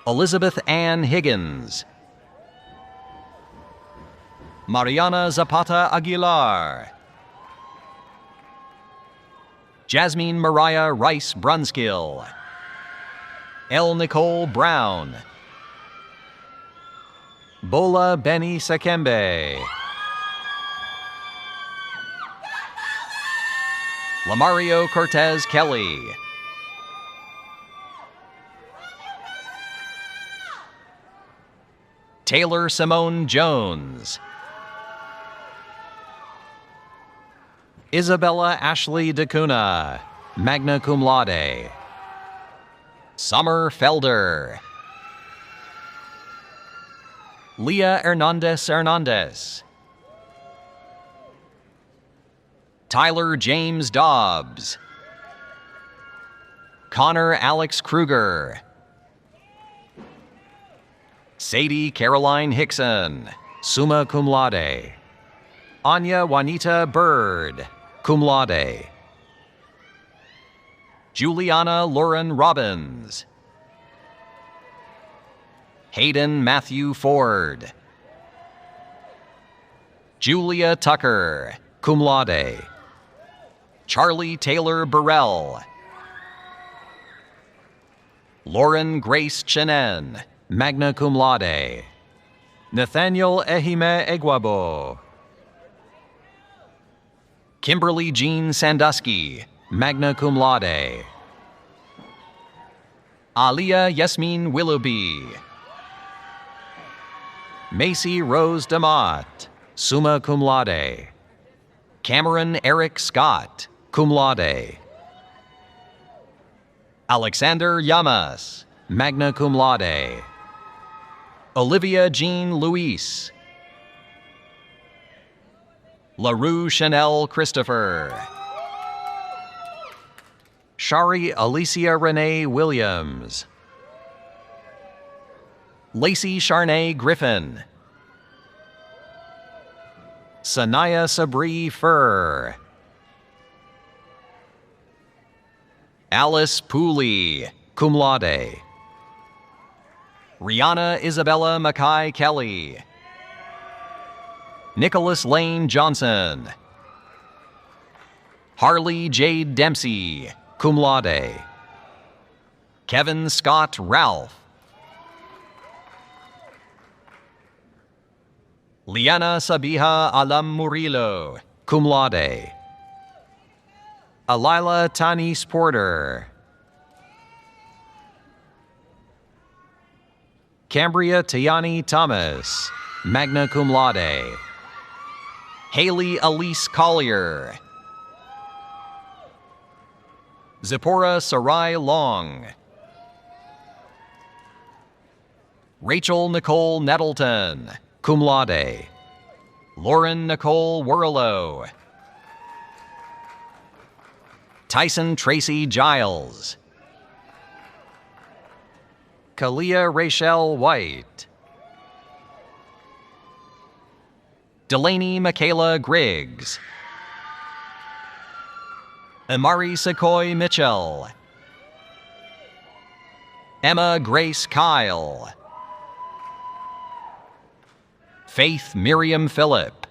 Elizabeth Ann Higgins. Mariana Zapata Aguilar. Jasmine Mariah Rice Brunskill. L. Nicole Brown. Bola Benny Sakembe. Lamario Cortez Kelly. Taylor Simone Jones. Isabella Ashley DeCuna, magna cum laude. Summer Felder. Leah Hernandez. Tyler James Dobbs. Connor Alex Kruger. Sadie Caroline Hickson, summa cum laude. Anya Juanita Bird, cum laude. Juliana Lauren Robbins. Hayden Matthew Ford. Julia Tucker, cum laude. Charlie Taylor Burrell. Lauren Grace Chenen, magna cum laude. Nathaniel Ehime Eguabo. Kimberly Jean Sandusky, magna cum laude. Aliyah Yasmin Willoughby. Macy Rose DeMott, summa cum laude. Cameron Eric Scott, cum laude. Alexander Yamas, magna cum laude. Olivia Jean Luis. LaRue Chanel Christopher. Shari Alicia Renee Williams. Lacey Charnay Griffin. Sanaya Sabri Fur. Alice Pooley, cum laude. Rihanna Isabella Mackay Kelly. Nicholas Lane Johnson. Harley Jade Dempsey, cum laude. Kevin Scott Ralph. Liana Sabiha Alam Murillo, cum laude. Alila Tanis Porter. Cambria Tayani Thomas, magna cum laude. Haley Elise Collier. Zipporah Sarai Long. Rachel Nicole Nettleton, cum laude. Lauren Nicole Werlow. Tyson Tracy Giles. Kalia Rachel White. Delaney Michaela Griggs. Amari Sequoy Mitchell. Emma Grace Kyle. Faith Miriam Phillip.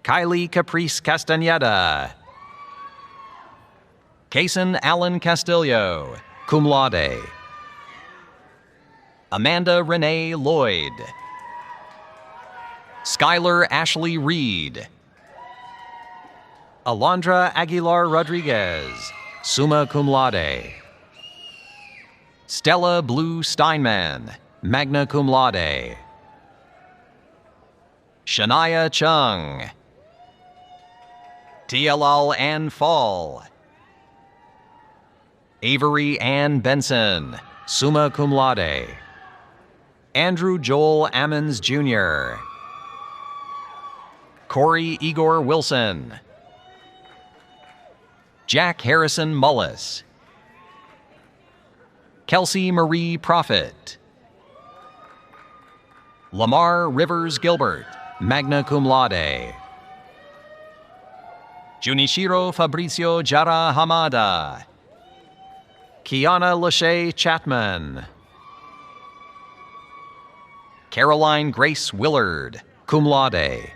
Kylie Caprice Castaneda. Kason Allen Castillo, cum laude. Amanda Renee Lloyd. Skylar Ashley Reed. Alondra Aguilar Rodriguez, summa cum laude. Stella Blue Steinman, magna cum laude. Shania Chung. TLL Ann Fall. Avery Ann Benson, summa cum laude. Andrew Joel Ammons Jr. Corey Igor Wilson. Jack Harrison Mullis. Kelsey Marie Prophet. Lamar Rivers Gilbert, magna cum laude. Junichiro Fabricio Jara Hamada. Kiana Lachey Chapman. Caroline Grace Willard, cum laude.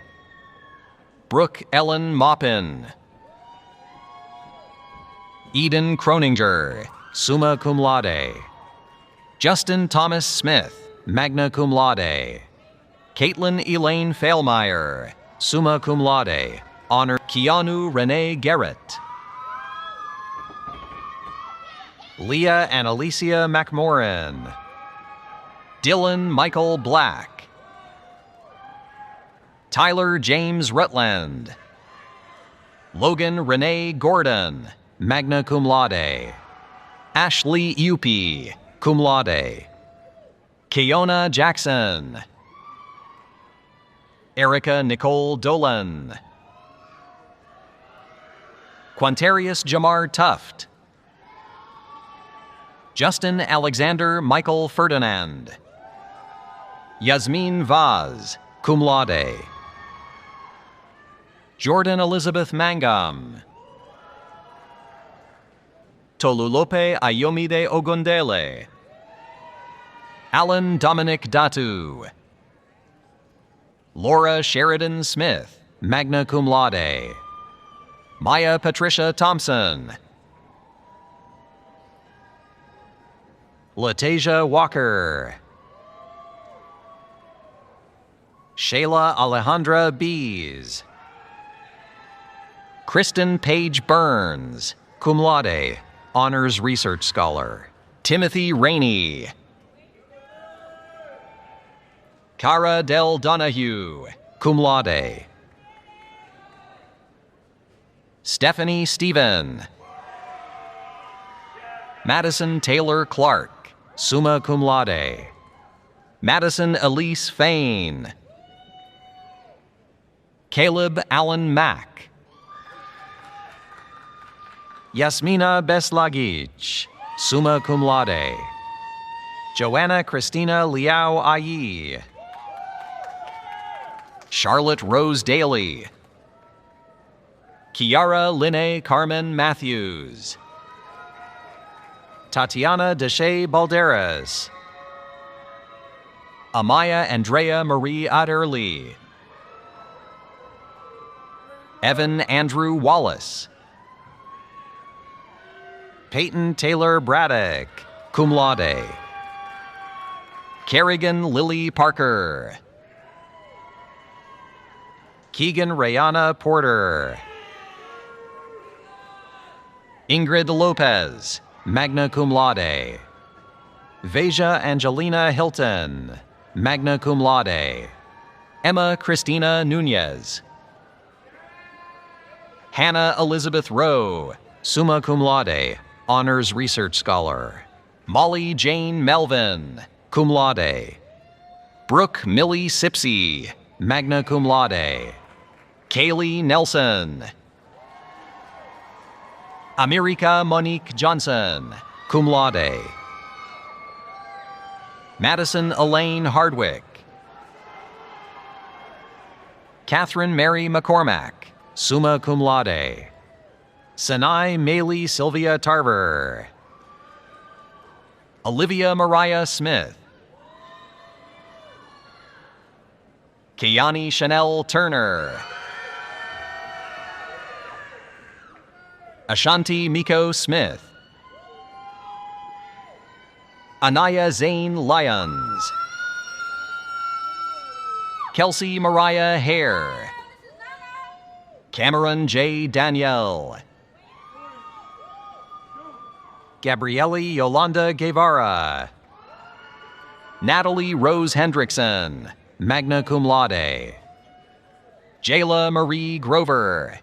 Brooke Ellen Maupin. Eden Croninger, summa cum laude. Justin Thomas Smith, magna cum laude. Caitlin Elaine Failmeyer, summa cum laude. Honor Keanu Renee Garrett. Leah and Alicia McMorrin. Dylan Michael Black. Tyler James Rutland. Logan Renee Gordon, magna cum laude. Ashley Uppy, cum laude. Keona Jackson. Erica Nicole Dolan. Quantarius Jamar Tuft. Justin Alexander Michael Ferdinand. Yasmin Vaz, cum laude. Jordan Elizabeth Mangum. Tolulope Ayomide Ogundele. Alan Dominic Datu. Laura Sheridan Smith, magna cum laude. Maya Patricia Thompson. Latasia Walker. Shayla Alejandra Bees. Kristen Page Burns, cum laude, honors research scholar. Timothy Rainey. Cara Del Donahue, cum laude. Stephanie Stephen. Madison Taylor Clark, summa cum laude. Madison Elise Fain. Caleb Allen Mack. Yasmina Beslagich, summa cum laude. Joanna Christina Liao Ayi. Charlotte Rose Daly. Kiara Linne Carmen Matthews. Tatiana Deshay Balderas. Amaya Andrea Marie Adderley. Evan Andrew Wallace. Peyton Taylor Braddock, cum laude. Kerrigan Lily Parker. Keegan Rayana Porter. Ingrid Lopez, magna cum laude. Veja Angelina Hilton, magna cum laude. Emma Christina Nunez. Hannah Elizabeth Rowe, summa cum laude, honors research scholar. Molly Jane Melvin, cum laude. Brooke Millie Sipsey, magna cum laude. Kaylee Nelson. America Monique Johnson, cum laude. Madison Elaine Hardwick. Catherine Mary McCormack, summa cum laude. Sanai Maylee Sylvia Tarver. Olivia Mariah Smith. Kiani Chanel Turner. Ashanti Miko Smith. Anaya Zane Lyons. Kelsey Mariah Hare. Cameron J. Danielle. Gabrielle Yolanda Guevara. Natalie Rose Hendrickson, magna cum laude. Jayla Marie Grover.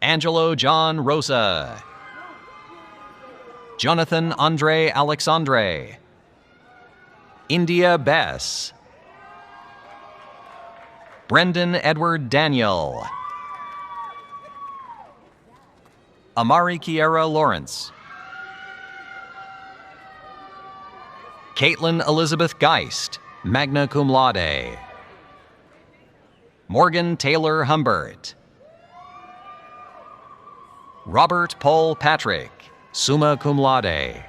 Angelo John Rosa. Jonathan Andre Alexandre. India Bess. Brendan Edward Daniel. Amari Kiera Lawrence. Caitlin Elizabeth Geist, magna cum laude. Morgan Taylor Humbert. Robert Paul Patrick, summa cum laude.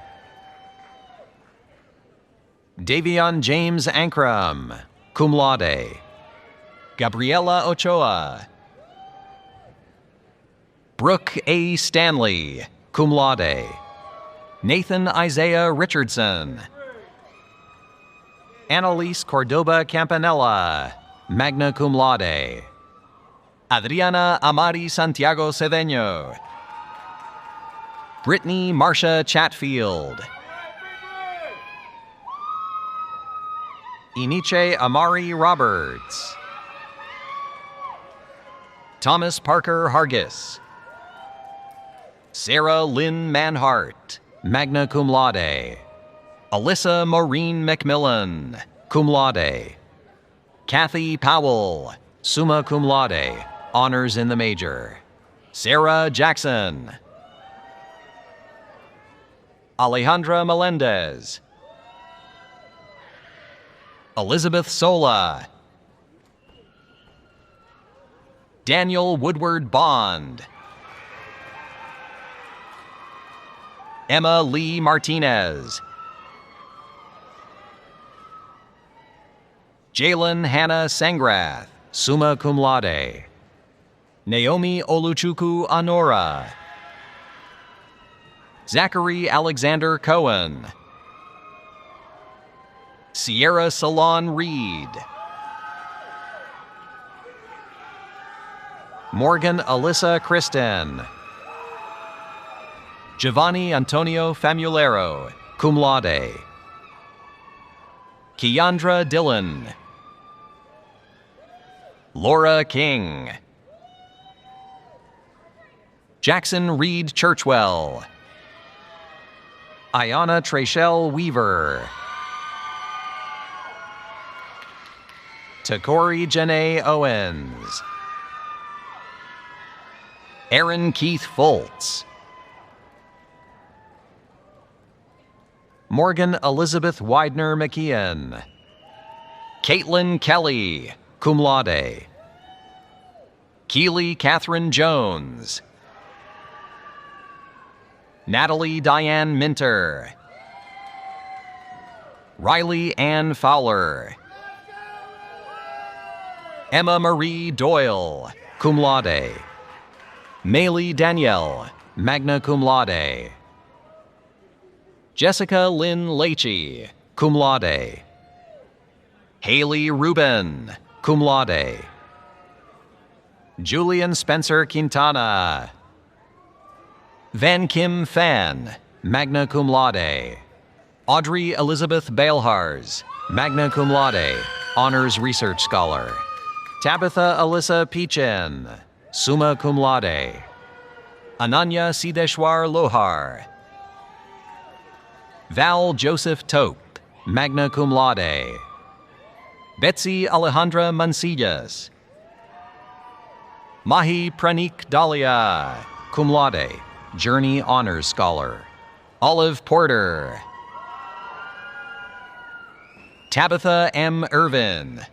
Davion James Ankram, cum laude. Gabriela Ochoa. Brooke A. Stanley, cum laude. Nathan Isaiah Richardson. Annalise Cordoba Campanella, magna cum laude. Adriana Amari Santiago Cedeño. Brittany Marcia Chatfield. Iniche Amari Roberts. Thomas Parker Hargis. Sarah Lynn Manhart, magna cum laude. Alyssa Maureen McMillan, cum laude. Kathy Powell, summa cum laude, honors in the major. Sarah Jackson. Alejandra Melendez. Elizabeth Sola. Daniel Woodward Bond. Emma Lee Martinez. Jalen Hannah Sangrath, summa cum laude. Naomi Oluchukwu Anora. Zachary Alexander Cohen. Sierra Salon Reed. Morgan Alyssa Kristen. Giovanni Antonio Famulero, cum laude. Keandra Dillon. Laura King. Jackson Reed Churchwell. Ayana Treshelle Weaver. Takori Janae Owens. Aaron Keith Foltz. Morgan Elizabeth Widener McKeon. Caitlin Kelly, cum laude. Keely Catherine Jones. Natalie Diane Minter. Riley Ann Fowler. Emma Marie Doyle, cum laude. Maylee Danielle, magna cum laude. Jessica Lynn Leachy, cum laude. Haley Rubin, cum laude. Julian Spencer Quintana. Van Kim Fan, magna cum laude. Audrey Elizabeth Bailhars, magna cum laude, honors research scholar. Tabitha Alyssa Peachin, summa cum laude. Ananya Sideshwar Lohar. Val Joseph Tope, magna cum laude. Betsy Alejandra Mancillas. Mahi Pranik Dahlia, cum laude, Journey Honors Scholar. Olive Porter. Tabitha M. Irvin.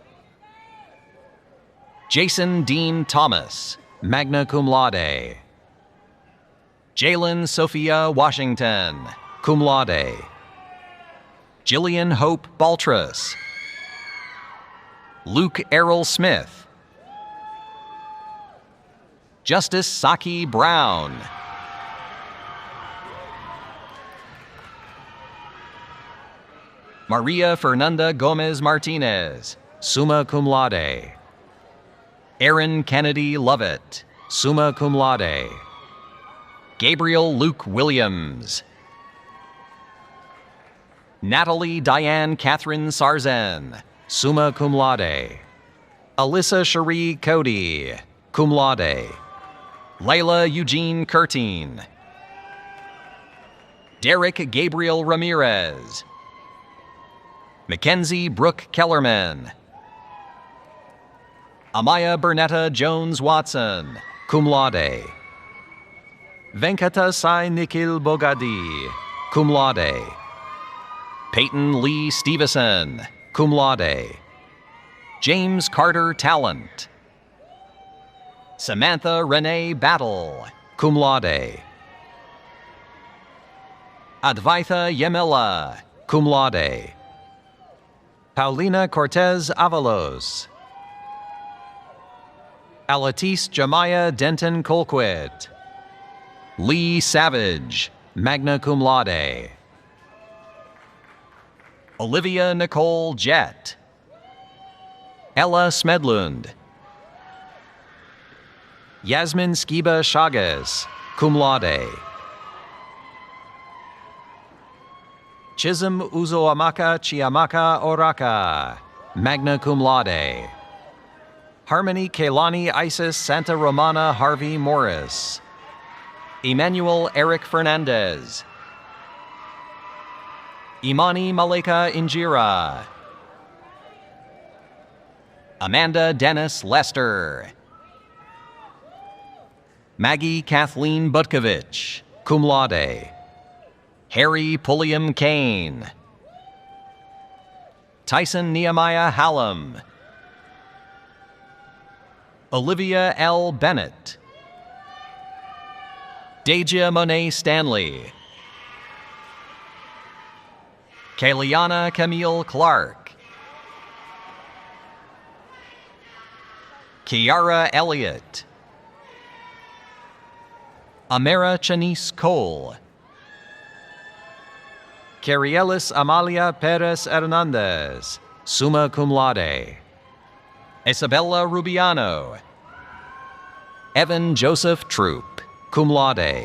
Jason Dean Thomas, magna cum laude. Jalen Sophia Washington, cum laude. Jillian Hope Baltras. Luke Errol Smith. Justice Saki Brown. Maria Fernanda Gomez Martinez, summa cum laude. Aaron Kennedy Lovett, summa cum laude. Gabriel Luke Williams. Natalie Diane Catherine Sarzen, summa cum laude. Alyssa Cherie Cody, cum laude. Layla Eugene Curtine. Derek Gabriel Ramirez. Mackenzie Brooke Kellerman. Amaya Bernetta Jones Watson, cum laude. Venkata Sai Nikhil Bogadi, cum laude. Peyton Lee Stevenson, cum laude. James Carter Talent. Samantha Renee Battle, cum laude. Advaitha Yemela, cum laude. Paulina Cortez Avalos. Alatis Jemiah Denton Colquitt. Lee Savage, magna cum laude. Olivia Nicole Jett. Ella Smedlund. Yasmin Skiba Chagas, cum laude. Chisholm Uzoamaka Chiamaka Oraka, magna cum laude. Harmony Kaylani Isis Santa Romana Harvey Morris. Emmanuel Eric Fernandez. Imani Malika Injira. Amanda Dennis Lester. Maggie Kathleen Butkovich, cum laude. Harry Pulliam Kane. Tyson Nehemiah Hallam. Olivia L. Bennett. Deja Monet Stanley. Kayliana Camille Clark. Kiara Elliott. Amara Chanice Cole. Carielis Amalia Perez Hernandez, summa cum laude. Isabella Rubiano. Evan Joseph Troop, cum laude.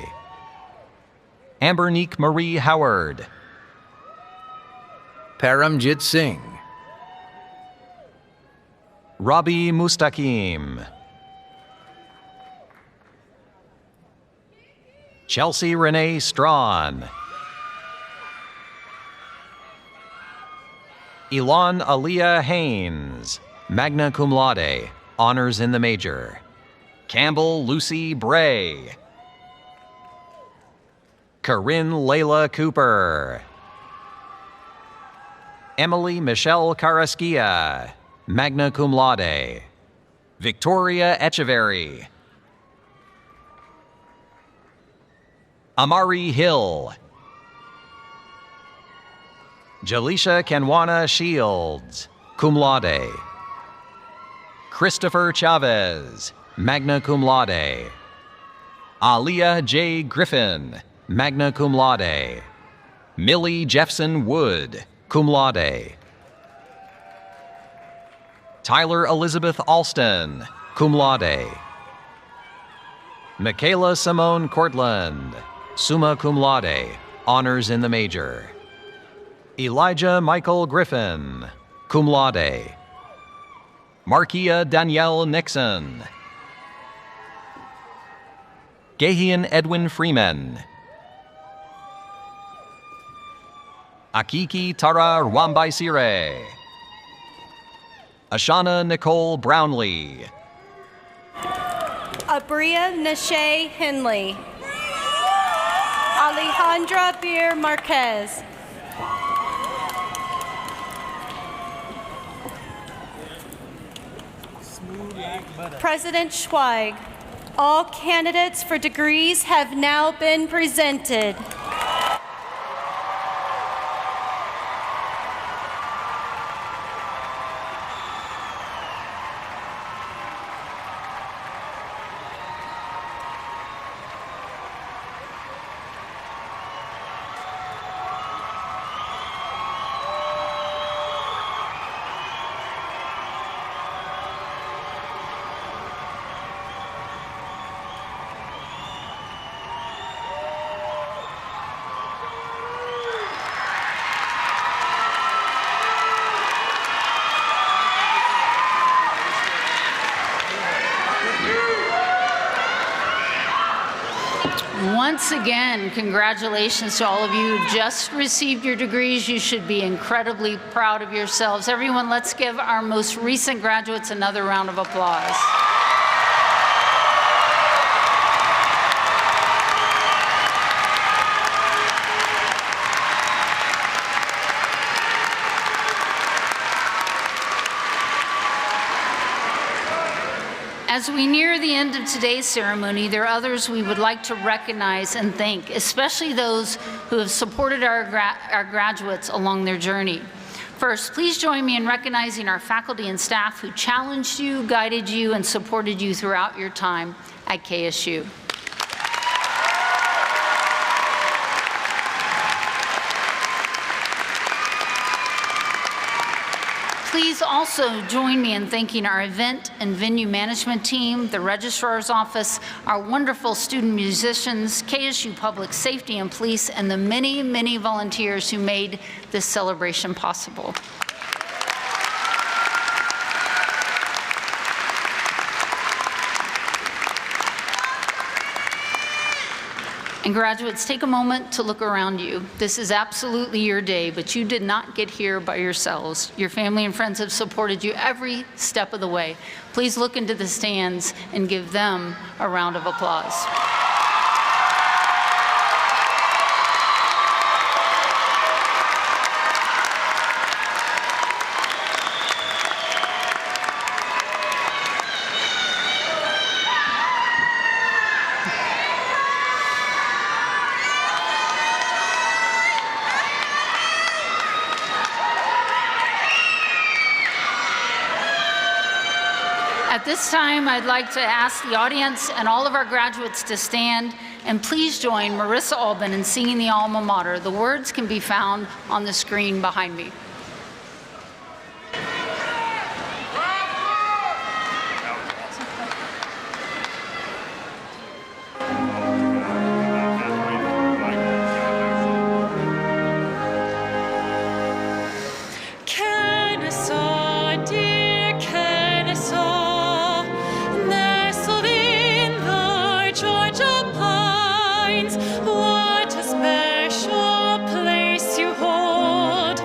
Ambernique Marie Howard. Paramjit Singh. Rabi Mustaqim. Chelsea Renee Strawn. Elon Aliyah Haynes, magna cum laude, honors in the major. Campbell Lucy Bray. Corinne Layla Cooper. Emily Michelle Carrasquilla, magna cum laude. Victoria Echeverry. Amari Hill. Jalisha Kenwana Shields, cum laude. Christopher Chavez, magna cum laude. Aliyah J. Griffin, magna cum laude. Millie Jeffson Wood, cum laude. Tyler Elizabeth Alston, cum laude. Michaela Simone Cortland, summa cum laude, honors in the major. Elijah Michael Griffin, cum laude. Markia Danielle Nixon. Gahian Edwin Freeman. Akiki Tara Rwambaisire. Ashana Nicole Brownlee. Abria Nashe Henley. Alejandra Beer Marquez. President Schweig, all candidates for degrees have now been presented. Once again, congratulations to all of you who just received your degrees. You should be incredibly proud of yourselves. Everyone, let's give our most recent graduates another round of applause. As we near the end of today's ceremony, there are others we would like to recognize and thank, especially those who have supported our graduates along their journey. First, please join me in recognizing our faculty and staff who challenged you, guided you, and supported you throughout your time at KSU. Please also join me in thanking our event and venue management team, the registrar's office, our wonderful student musicians, KSU Public Safety and Police, and the many, many volunteers who made this celebration possible. And graduates, take a moment to look around you. This is absolutely your day, but you did not get here by yourselves. Your family and friends have supported you every step of the way. Please look into the stands and give them a round of applause. At this time, I'd like to ask the audience and all of our graduates to stand and please join Marissa Albin in singing the alma mater. The words can be found on the screen behind me. Kennesaw, dear Kennesaw, nestled in the Georgia pines, what a special place you hold.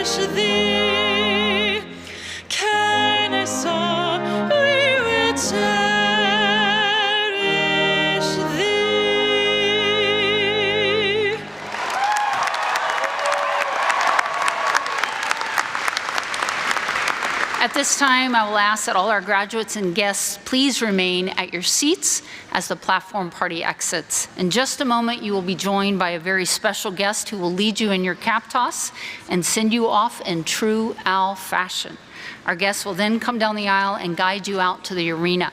cherish thee. Kennesaw, we will cherish thee. At this time, I will ask that all our graduates and guests please remain at your seats as the platform party exits. In just a moment, you will be joined by a very special guest who will lead you in your cap toss and send you off in true OWL fashion. Our guests will then come down the aisle and guide you out to the arena.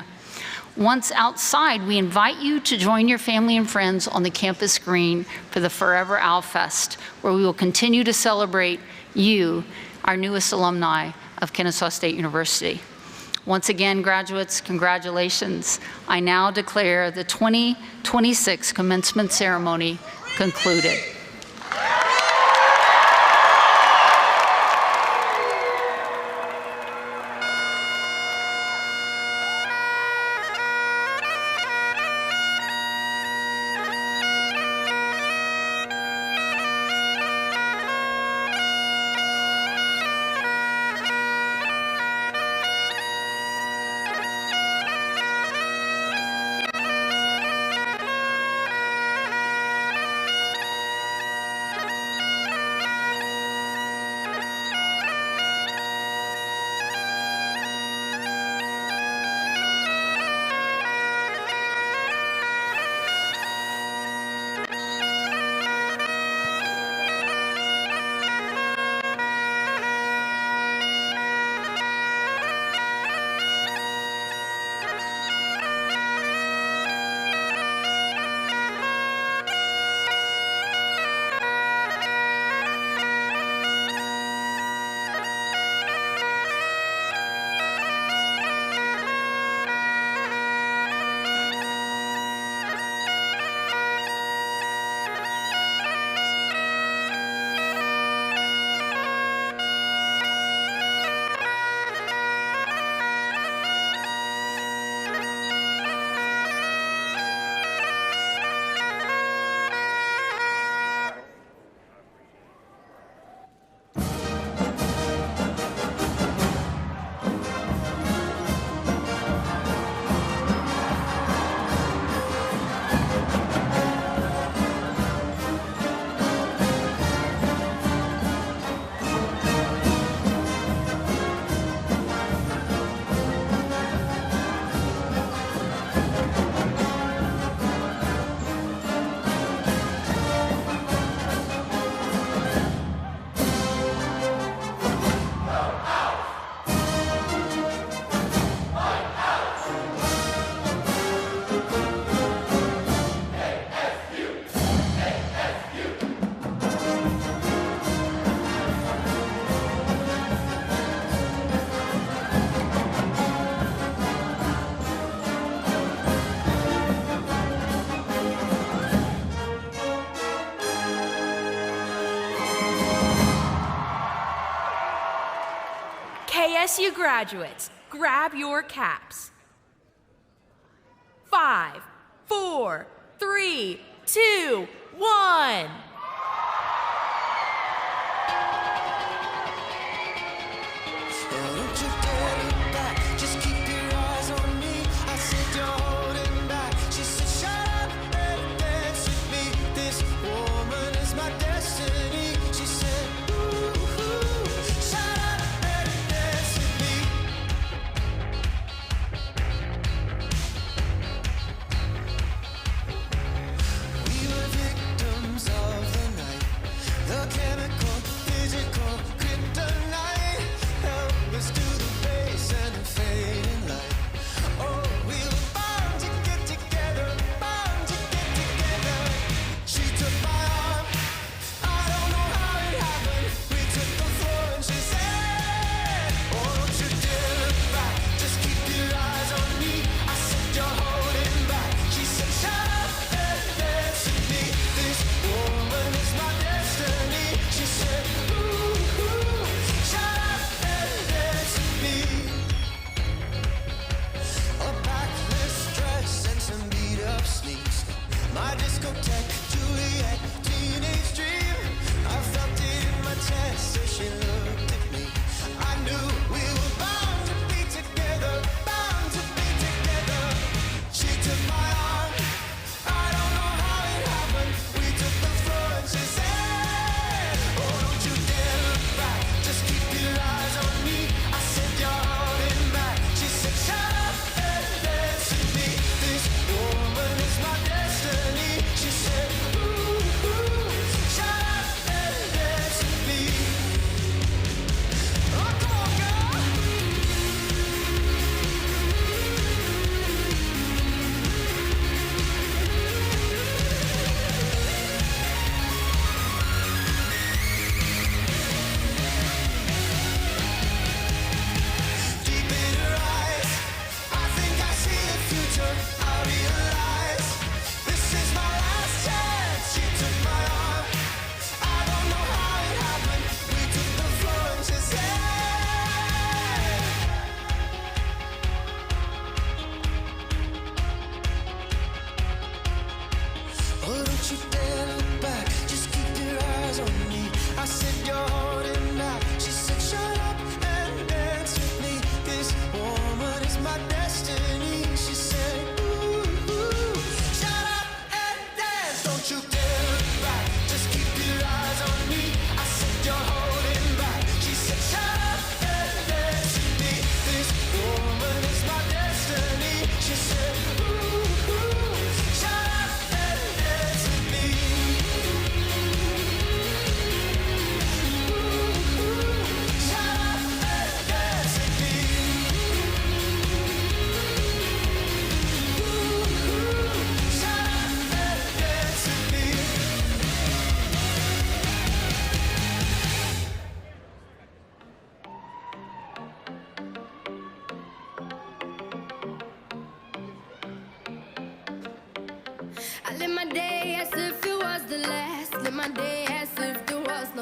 Once outside, we invite you to join your family and friends on the campus green for the Forever OWL Fest, where we will continue to celebrate you, our newest alumni of Kennesaw State University. Once again, graduates, congratulations. I now declare the 2026 commencement ceremony concluded. KSU graduates, grab your caps. 5, 4, 3, 2, 1. Of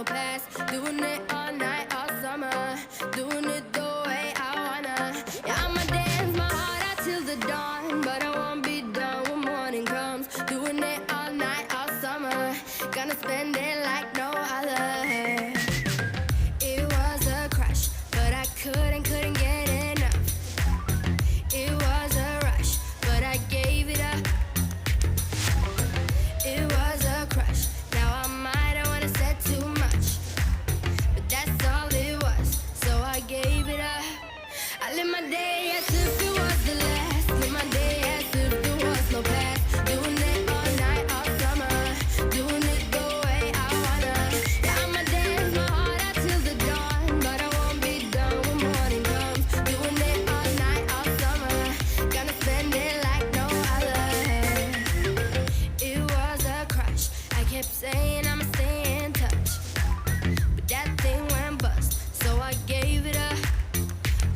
no past. Doing it all night, all summer. Doing it the way I wanna. Yeah, I'ma dance my heart out till the dawn, but I won't be done when morning comes. Doing it all night, all summer. Gonna spend it like no other. It was a crush, but I couldn't get enough. It was a rush, but I gave it up. It was a crush. Now I might have wanna said too much, but that's all it was, so I gave it up. I live my day as if it was the last. Live my day as if there was no past. Doing it all night, all summer. Doing it the way I wanna. Yeah, I'ma dance my heart out till the dawn, but I won't be done when morning comes. Doing it all night, all summer. Gonna spend it like no other. It was a crush. I kept saying I'ma stay in touch, but that thing went bust, so I gave it up.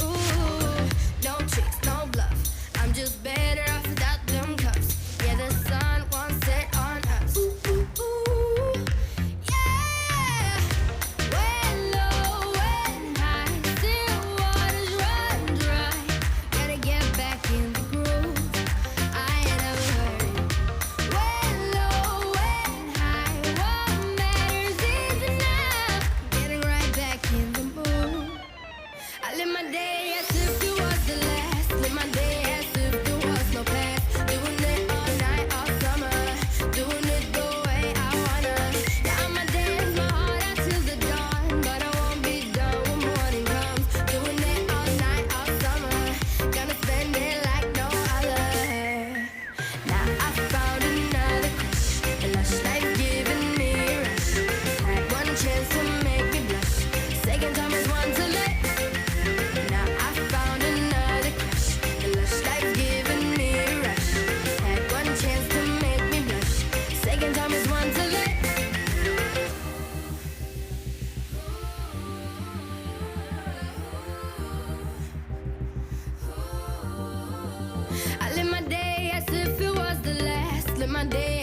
Ooh, no tricks, no bluff. I'm just better off without them cuffs. Yeah, the sun won't set on us. Ooh, yeah. When low, when high, still waters run dry. Gotta get back in the groove. I ain't never heard. When low, when high, what matters is enough. Getting right back in the mood. I live my day as if it was the last. Live my day as if there was no past. Doing it all night, all summer. Doing it the way I wanna. Yeah, I'ma dance my heart out till the dawn, but I won't be done when morning comes. Doing it all night, all summer. Gonna spend it like no other. Now I found another crush. A lush life giving me a rush. Had one chance to make me blush. Second time is one to let. Now I found another crush. A lush life giving me a rush. Had one chance to make me blush. Second time is one to let. I live my day as if it was the last. Live my day